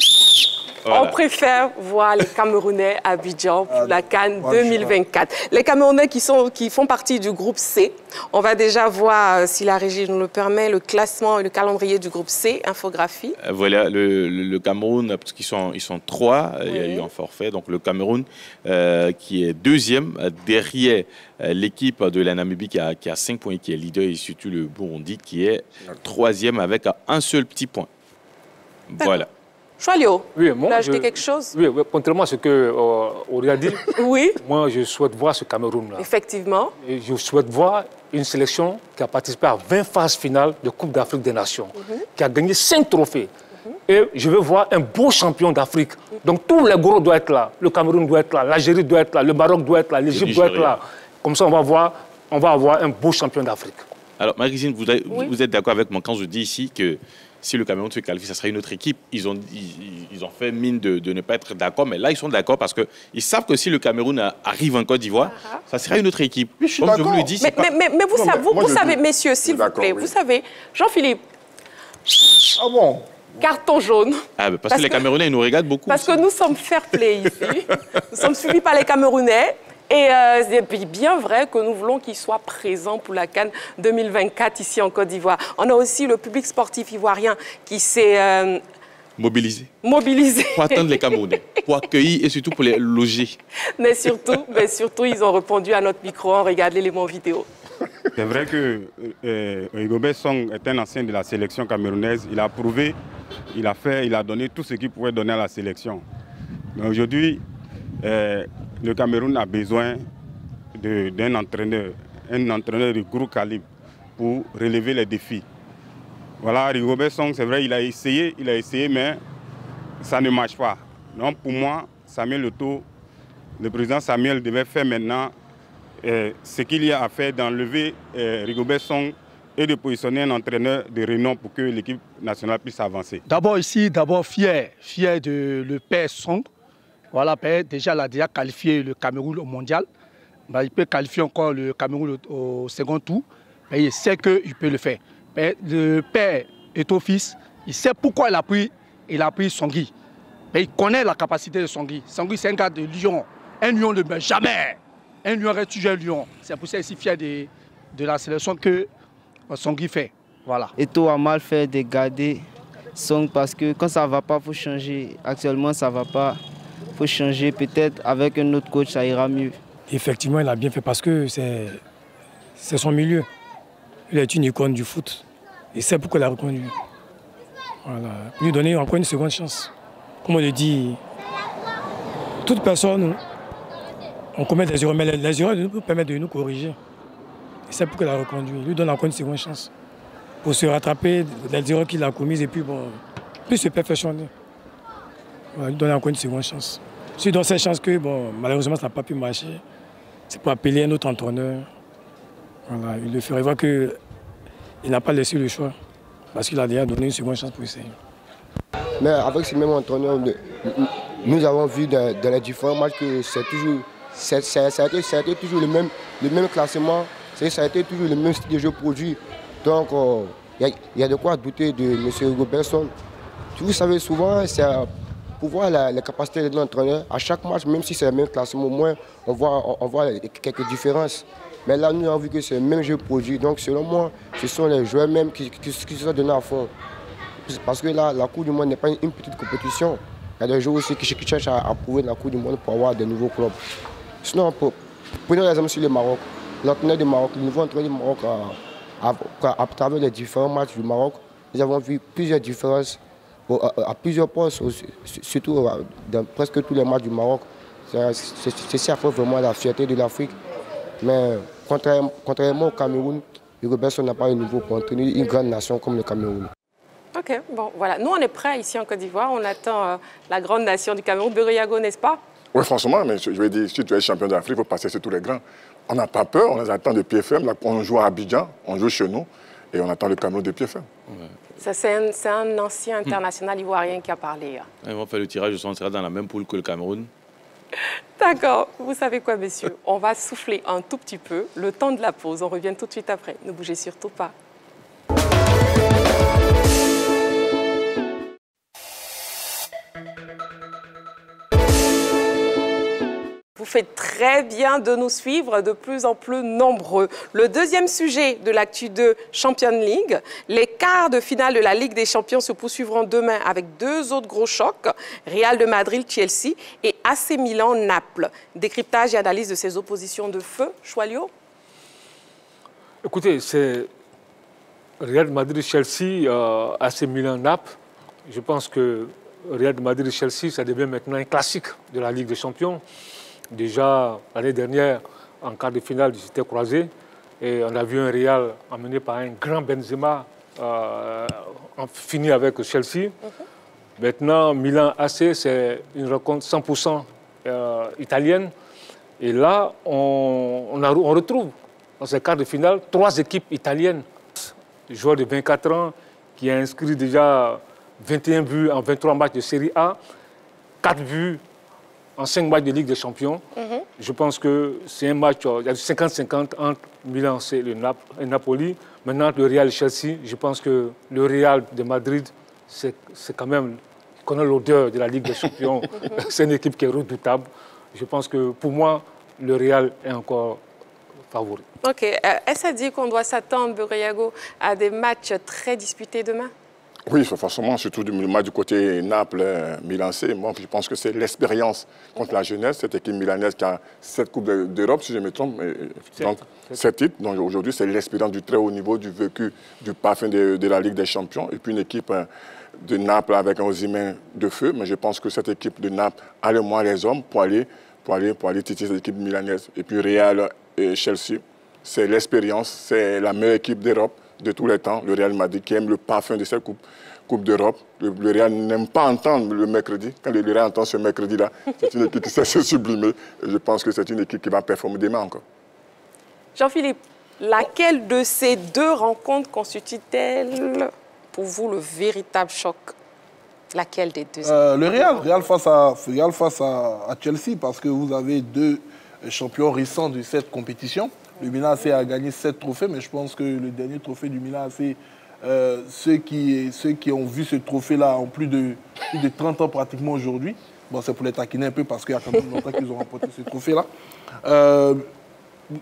Voilà. On préfère voir les Camerounais à Abidjan pour la CAN 2024. Les Camerounais qui font partie du groupe C. On va déjà voir, si la régie nous le permet, le classement et le calendrier du groupe C, infographie. Voilà, le Cameroun, parce qu'ils sont trois, il y a eu un forfait. Donc le Cameroun qui est deuxième derrière l'équipe de la Namibie qui a 5 points, qui est leader, et surtout le Burundi qui est troisième avec un seul petit point. Voilà. Choalio, oui, vous voulez ajouter quelque chose? Oui, contrairement à ce qu'Aurélie a dit, oui. Moi je souhaite voir ce Cameroun-là. Effectivement. Et je souhaite voir une sélection qui a participé à 20 phases finales de Coupe d'Afrique des Nations, qui a gagné 5 trophées. Et je veux voir un beau champion d'Afrique. Donc tous les gros doivent être là. Le Cameroun doit être là, l'Algérie doit être là, le Maroc doit être là, l'Égypte doit être là. Comme ça, on va avoir un beau champion d'Afrique. Alors, Marie-Christine, vous êtes d'accord avec moi quand je dis ici que si le Cameroun se qualifie, ça sera une autre équipe. Ils ont fait mine de ne pas être d'accord, mais là, ils sont d'accord parce qu'ils savent que si le Cameroun arrive en Côte d'Ivoire, ça sera une autre équipe. Mais je suis d'accord. Mais vous savez, messieurs, s'il vous plaît, vous savez, Jean-Philippe. Ah bon? Carton jaune. Ah, parce que les Camerounais, ils nous regardent beaucoup. Parce que nous sommes fair-play ici. Nous sommes suivis par les Camerounais. Et c'est bien vrai que nous voulons qu'ils soient présents pour la CAN 2024 ici en Côte d'Ivoire. On a aussi le public sportif ivoirien qui s'est mobilisé. Pour attendre les Camerounais, pour accueillir et surtout pour les loger. Mais surtout, ils ont répondu à notre micro. On regarde l'élément vidéo. C'est vrai que Rigobert Song est un ancien de la sélection camerounaise. Il a prouvé, il a donné tout ce qu'il pouvait donner à la sélection. Mais aujourd'hui, le Cameroun a besoin d'un entraîneur, de gros calibre pour relever les défis. Voilà, Rigobert Song, c'est vrai, il a essayé, mais ça ne marche pas. Donc pour moi, Samuel Eto'o, le président Samuel devait faire maintenant ce qu'il y a à faire d'enlever Rigobert Song et de positionner un entraîneur de renom pour que l'équipe nationale puisse avancer. D'abord ici, fier de le père Song. Voilà, déjà, il a déjà qualifié le Cameroun au mondial. Mais il peut qualifier encore le Cameroun au second tour. Mais il sait qu'il peut le faire. Mais le père est au fils. Il sait pourquoi il a pris Songui. Mais il connaît la capacité de Songui. Songui, c'est un gars de Lyon. Un lion ne meurt jamais. Un lion reste toujours un lion. C'est pour ça qu'il est si fier de la sélection que Songui fait. Voilà. Eto'o a mal fait de garder Song parce que quand ça ne va pas, il faut changer. Actuellement, ça ne va pas. Il faut changer. Peut-être avec un autre coach, ça ira mieux. Effectivement, il a bien fait parce que c'est son milieu. Il est une icône du foot. Et c'est pourquoi il a reconduit. Voilà. Lui donner encore une seconde chance. Comme on le dit, toute personne, on commet des erreurs, mais les erreurs nous permettent de nous corriger. Et c'est pourquoi il a reconduit. Lui donne encore une seconde chance pour se rattraper des erreurs qu'il a commises et puis plus se perfectionner. Voilà, lui donner encore une seconde chance. Si dans cette chance que malheureusement ça n'a pas pu marcher, c'est pour appeler un autre entraîneur. Voilà, il le ferait voir qu'il n'a pas laissé le choix parce qu'il a déjà donné une seconde chance pour essayer. Mais avec ce même entraîneur, nous avons vu dans les différents matchs que ça a été toujours le même classement, ça a été toujours le même style de jeu produit. Donc il y a de quoi douter de M. Robertson. Vous savez, souvent, c'est pour voir les capacités de l'entraîneur. À chaque match, même si c'est le même classement, au moins, on voit quelques différences. Mais là, nous avons vu que c'est le même jeu produit. Donc, selon moi, ce sont les joueurs même qui se sont donnés à fond. Parce que là, la Coupe du Monde n'est pas une petite compétition. Il y a des joueurs aussi qui cherchent à prouver la Coupe du Monde pour avoir de nouveaux clubs. Sinon, prenons l'exemple sur le Maroc. L'entraîneur du Maroc, le nouveau entraîneur du Maroc, à travers les différents matchs du Maroc, nous avons vu plusieurs différences à plusieurs postes, surtout dans presque tous les matchs du Maroc. C'est ça vraiment la fierté de l'Afrique. Mais contrairement au Cameroun, Robertson n'a pas le niveau pour entraîner une grande nation comme le Cameroun. Ok, bon, voilà. Nous, on est prêts ici en Côte d'Ivoire. On attend la grande nation du Cameroun, Beriago, n'est-ce pas? Oui, franchement, mais je veux dire, si tu es champion d'Afrique, il faut passer sur tous les grands. On n'a pas peur, on les attend de pied ferme. Là, on joue à Abidjan, on joue chez nous, et on attend le Cameroun de pied ferme. Ouais. Ça, c'est un ancien international ivoirien qui a parlé. Ils vont faire le tirage, on sera dans la même poule que le Cameroun. D'accord. Vous savez quoi, messieurs? On va souffler un tout petit peu, le temps de la pause. On revient tout de suite après. Ne bougez surtout pas. Vous faites très bien de nous suivre, de plus en plus nombreux. Le deuxième sujet de l'Actu 2 Champions League, les quarts de finale de la Ligue des Champions se poursuivront demain avec deux autres gros chocs, Real de Madrid, Chelsea et AC Milan, Naples. Décryptage et analyse de ces oppositions de feu. Choualio? Écoutez, c'est Real de Madrid, Chelsea, AC Milan, Naples. Je pense que Real de Madrid, Chelsea, ça devient maintenant un classique de la Ligue des Champions. Déjà, l'année dernière, en quart de finale, ils étaient croisés. Et on a vu un Real amené par un grand Benzema, fini avec Chelsea. Maintenant, Milan-AC, c'est une rencontre 100% italienne. Et là, on retrouve dans ces quarts de finale 3 équipes italiennes. Le joueur de 24 ans qui a inscrit déjà 21 buts en 23 matchs de Série A, 4 buts en 5 matchs de Ligue des Champions. Je pense que c'est un match, il y a 50-50 entre Milan et Napoli. Maintenant, le Real et Chelsea, je pense que le Real de Madrid, c'est quand même, il connaît l'odeur de la Ligue des Champions. C'est une équipe qui est redoutable. Je pense que pour moi, le Real est encore favori. Ok. Est-ce à dire qu'on doit s'attendre, Beriago, à des matchs très disputés demain? Oui, forcément, surtout le match du côté Naples-Milan-C. Moi, je pense que c'est l'expérience contre la jeunesse, cette équipe milanaise qui a 7 Coupes d'Europe, si je me trompe, donc 7 titres. Donc aujourd'hui, c'est l'expérience du très haut niveau, du vécu, du parfum de la Ligue des Champions. Et puis une équipe de Naples avec un Osimhen de feu. Mais je pense que cette équipe de Naples a le moins les hommes pour aller titiller cette équipe milanaise. Et puis Real et Chelsea, c'est l'expérience, c'est la meilleure équipe d'Europe de tous les temps, le Real Madrid, qui aime le parfum de cette Coupe d'Europe. Le Real n'aime pas entendre le mercredi. Quand le Real entend ce mercredi-là, c'est une équipe qui sait se sublimer. Et je pense que c'est une équipe qui va performer demain encore. Jean-Philippe, laquelle de ces deux rencontres constitue-t-elle pour vous le véritable choc? Laquelle des deux? Le Real face à Chelsea, parce que vous avez deux champions récents de cette compétition. Le Milan AC a gagné 7 trophées, mais je pense que le dernier trophée du Milan AC, ceux qui ont vu ce trophée-là ont plus de 30 ans pratiquement aujourd'hui. Bon, c'est pour les taquiner un peu parce qu'il y a quand même longtemps qu'ils ont remporté ce trophée-là.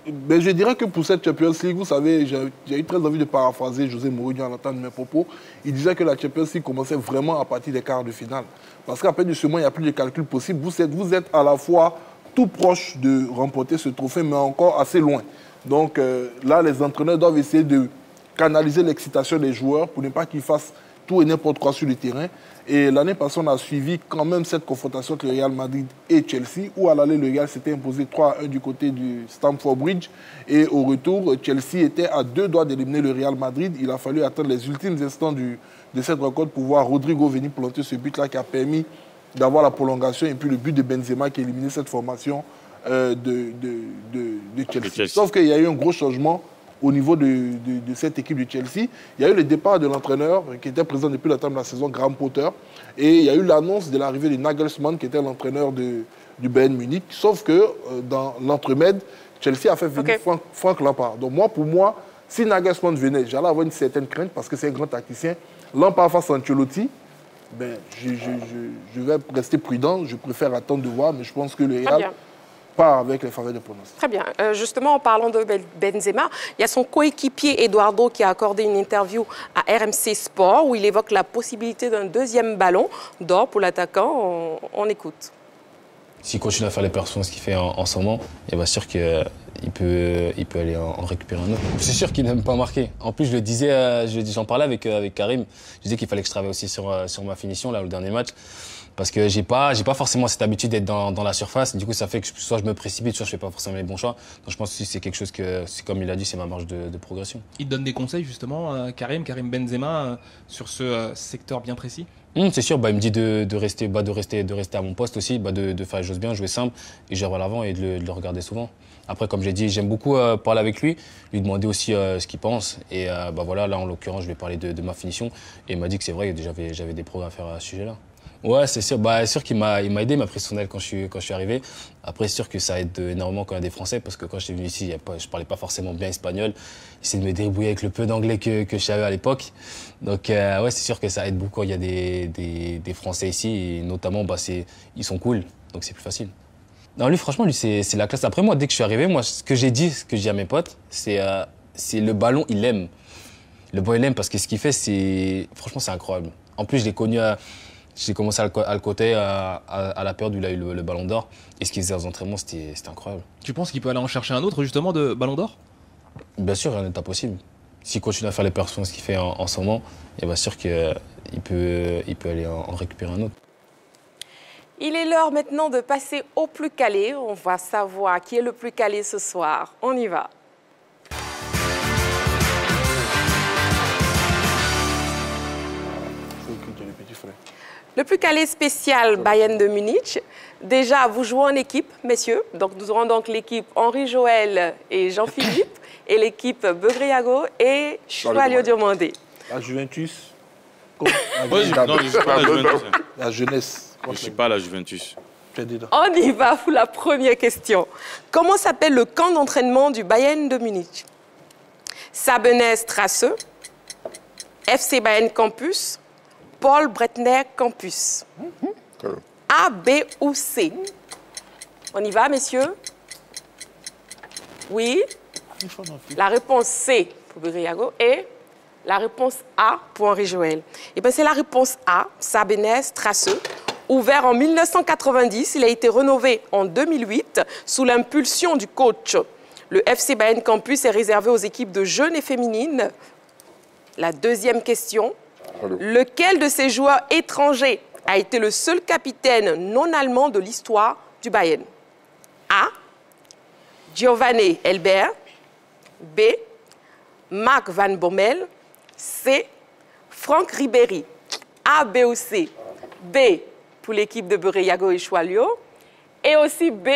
Ben, je dirais que pour cette Champions League, vous savez, j'ai eu très envie de paraphraser José Mourinho à l'entendre de mes propos. Il disait que la Champions League commençait vraiment à partir des quarts de finale. Parce qu'après du second, il n'y a plus de calcul possible. Vous êtes à la fois tout proche de remporter ce trophée, mais encore assez loin. Donc là, les entraîneurs doivent essayer de canaliser l'excitation des joueurs pour ne pas qu'ils fassent tout et n'importe quoi sur le terrain. Et l'année passée, on a suivi quand même cette confrontation entre le Real Madrid et Chelsea, où à l'aller, le Real s'était imposé 3-1 du côté du Stamford Bridge. Et au retour, Chelsea était à 2 doigts d'éliminer le Real Madrid. Il a fallu attendre les ultimes instants de cette rencontre pour voir Rodrigo venir planter ce but-là qui a permis d'avoir la prolongation. Et puis le but de Benzema qui a éliminé cette formation de Chelsea. Sauf qu'il y a eu un gros changement au niveau de cette équipe de Chelsea. Il y a eu le départ de l'entraîneur qui était présent depuis la fin de la saison, Graham Potter. Et il y a eu l'annonce de l'arrivée de Nagelsmann, qui était l'entraîneur du Bayern Munich. Sauf que dans l'entremède, Chelsea a fait venir Frank Lampard. Donc pour moi, si Nagelsmann venait, j'allais avoir une certaine crainte parce que c'est un grand tacticien. Lampard face à Ancelotti, ben, je vais rester prudent. Je préfère attendre de voir, mais je pense que le Real part avec les faveurs de pronostic. Très bien. Justement, en parlant de Benzema, il y a son coéquipier Eduardo qui a accordé une interview à RMC Sport où il évoque la possibilité d'un deuxième ballon d'or pour l'attaquant. On écoute. S'il continue à faire les performances qu'il fait en ce moment, il est sûr qu'il peut aller en récupérer un autre. C'est sûr qu'il n'aime pas marquer. En plus, je le disais, j'en parlais avec Karim. Je disais qu'il fallait que je travaille aussi sur ma finition là, le dernier match. Parce que j'ai pas forcément cette habitude d'être dans la surface. Du coup, ça fait que soit je me précipite, soit je fais pas forcément les bons choix. Donc je pense que c'est quelque chose que, comme il a dit, c'est ma marge de progression. Il donne des conseils justement, Karim Benzema, sur ce secteur bien précis? C'est sûr, il me dit de rester à mon poste aussi, de faire les choses bien, jouer simple, et gérer à l'avant et de le regarder souvent. Après, comme j'ai dit, j'aime beaucoup parler avec lui demander aussi ce qu'il pense. Et voilà, là en l'occurrence, je lui ai parlé de ma finition. Et il m'a dit que c'est vrai, j'avais des progrès à faire à ce sujet-là. Ouais, c'est sûr. C'est sûr qu'il m'a aidé, il m'a pris son aile quand je suis arrivé. Après, c'est sûr que ça aide énormément quand il y a des Français, parce que quand j'étais venu ici, je parlais pas forcément bien espagnol. J'essayais de me débrouiller avec le peu d'anglais que je savais à l'époque. Donc, ouais, c'est sûr que ça aide beaucoup quand il y a des Français ici, et notamment, ils sont cool, donc c'est plus facile. Non, lui, franchement, c'est la classe. Après, moi, dès que je suis arrivé, ce que j'ai dit à mes potes, c'est le ballon, il aime. Le ballon, il aime parce que ce qu'il fait, franchement, c'est incroyable. En plus, je l'ai connu j'ai commencé à le côté à la période où il a eu le ballon d'or. Et ce qu'il faisait aux entraînements, c'était incroyable. Tu penses qu'il peut aller en chercher un autre, justement, de ballon d'or? Bien sûr, rien n'est impossible. S'il continue à faire les performances qu'il fait en ce moment, il est sûr qu'il peut aller en récupérer un autre. Il est l'heure maintenant de passer au plus calé. On va savoir qui est le plus calé ce soir. On y va. Le plus calé spécial Bayern de Munich. Déjà, vous jouez en équipe, messieurs. Donc, nous aurons donc l'équipe Henri-Joël et Jean-Philippe et l'équipe Begriago et Choalio Diomandé. La Juventus. Non, je ne suis pas la Juventus. La jeunesse. Je ne suis pas la Juventus. On y va pour la première question. Comment s'appelle le camp d'entraînement du Bayern de Munich? Sabener-Strasse, FC Bayern Campus, Paul Breitner Campus. A, B ou C? On y va, messieurs? Oui? La réponse C pour Begriago et la réponse A pour Henri-Joël. Et bien, c'est la réponse A, Sabener-Strasse. Ouvert en 1990, il a été rénové en 2008 sous l'impulsion du coach. Le FC Bayern Campus est réservé aux équipes de jeunes et féminines. La deuxième question. Lequel de ces joueurs étrangers a été le seul capitaine non allemand de l'histoire du Bayern? A. Giovanni Elber. B. Marc Van Bommel. C. Franck Ribéry. A, B ou C? B pour l'équipe de Begriago et Choalio. Et aussi B.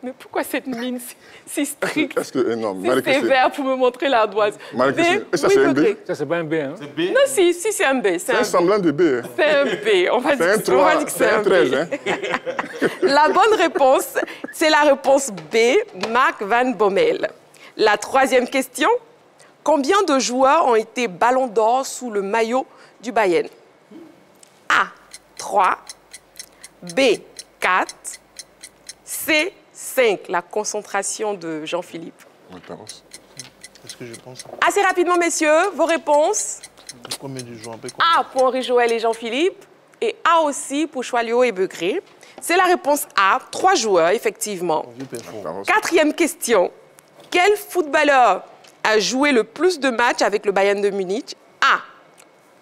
Mais pourquoi cette mine si stricte? Est-ce que non, c'est sévère pour me montrer l'ardoise. B. Ça, c'est un B? Ça, c'est pas un B, hein? C'est B? Non, si, c'est un B. C'est un semblant de B. Hein? C'est un B. On va dire que c'est un 13, B. hein? La bonne réponse, c'est la réponse B, Marc Van Bommel. La troisième question. Combien de joueurs ont été ballons d'or sous le maillot du Bayern? A, 3. B, 4. C, 5, la concentration de Jean-Philippe. Est-ce que je pense? Assez rapidement, messieurs, vos réponses. A pour Henri-Joël et Jean-Philippe et A aussi pour Choilio et Begré. C'est la réponse A, 3 joueurs, effectivement. 4e question. Quel footballeur a joué le plus de matchs avec le Bayern de Munich? A,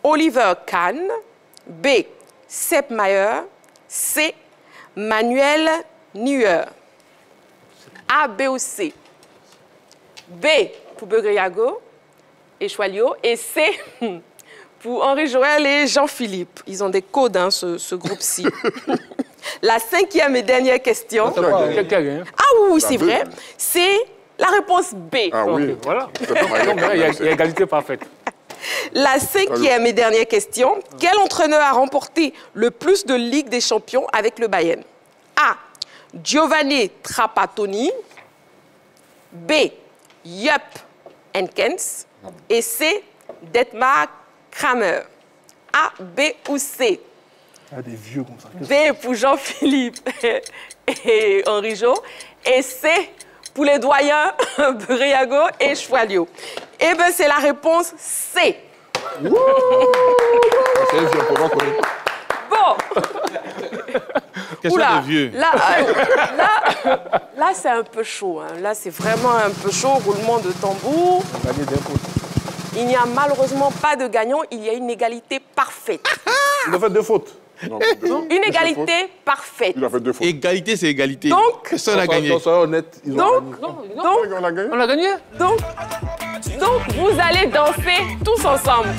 Oliver Kahn. B, Sepp Maier. C, Manuel Neuer. A, B ou C? B pour Begré-Yago et Choilio. Et C pour Henri-Joël et Jean-Philippe. Ils ont des codes, hein, ce groupe-ci. La 5e et dernière question. Ah oui, c'est vrai. C'est la réponse B. Ah oui, voilà. Il y a égalité parfaite. La 5e et dernière question. Quel entraîneur a remporté le plus de Ligue des Champions avec le Bayern? A, Giovanni Trapattoni. B, Jupp Heynckes. Et C, Dietmar Kramer. A, B ou C? Il y a des vieux comme ça. B pour Jean-Philippe et Henri-Jo. Et C pour les doyens Begré-Yago et Choilio. Eh bien, c'est la réponse C. Bon. Question de vieux. Là c'est un peu chaud. Hein. Là, c'est vraiment un peu chaud. Roulement de tambour. Il n'y a malheureusement pas de gagnant. Il y a une égalité parfaite. Il a fait 2 fautes. Non, une égalité parfaite. Il a fait 2 fautes. Égalité, c'est égalité. Donc, personne n'a gagné. Honnête, ils ont gagné. On a gagné. Donc, vous allez danser tous ensemble.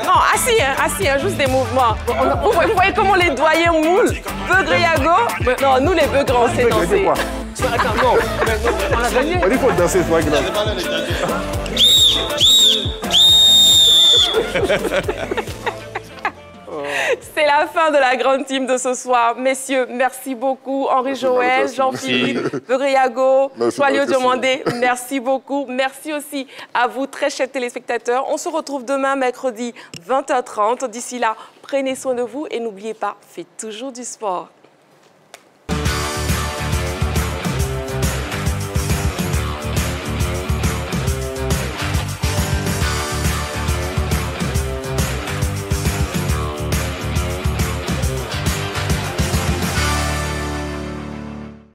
Non, assis, hein, juste des mouvements. Vous voyez comment les doyens moulent? Begré-Yago. Non, nous les Begrés, on sait danser. Attends, non. On a gagné. Il faut danser, c'est pas grave. C'est la fin de la grande team de ce soir. Messieurs, merci beaucoup. Henri-Joël, Jean-Philippe, Begré-Yago, Choilio Diomandé, merci beaucoup. Merci aussi à vous, très chers téléspectateurs. On se retrouve demain, mercredi, 20h30. D'ici là, prenez soin de vous et n'oubliez pas, faites toujours du sport.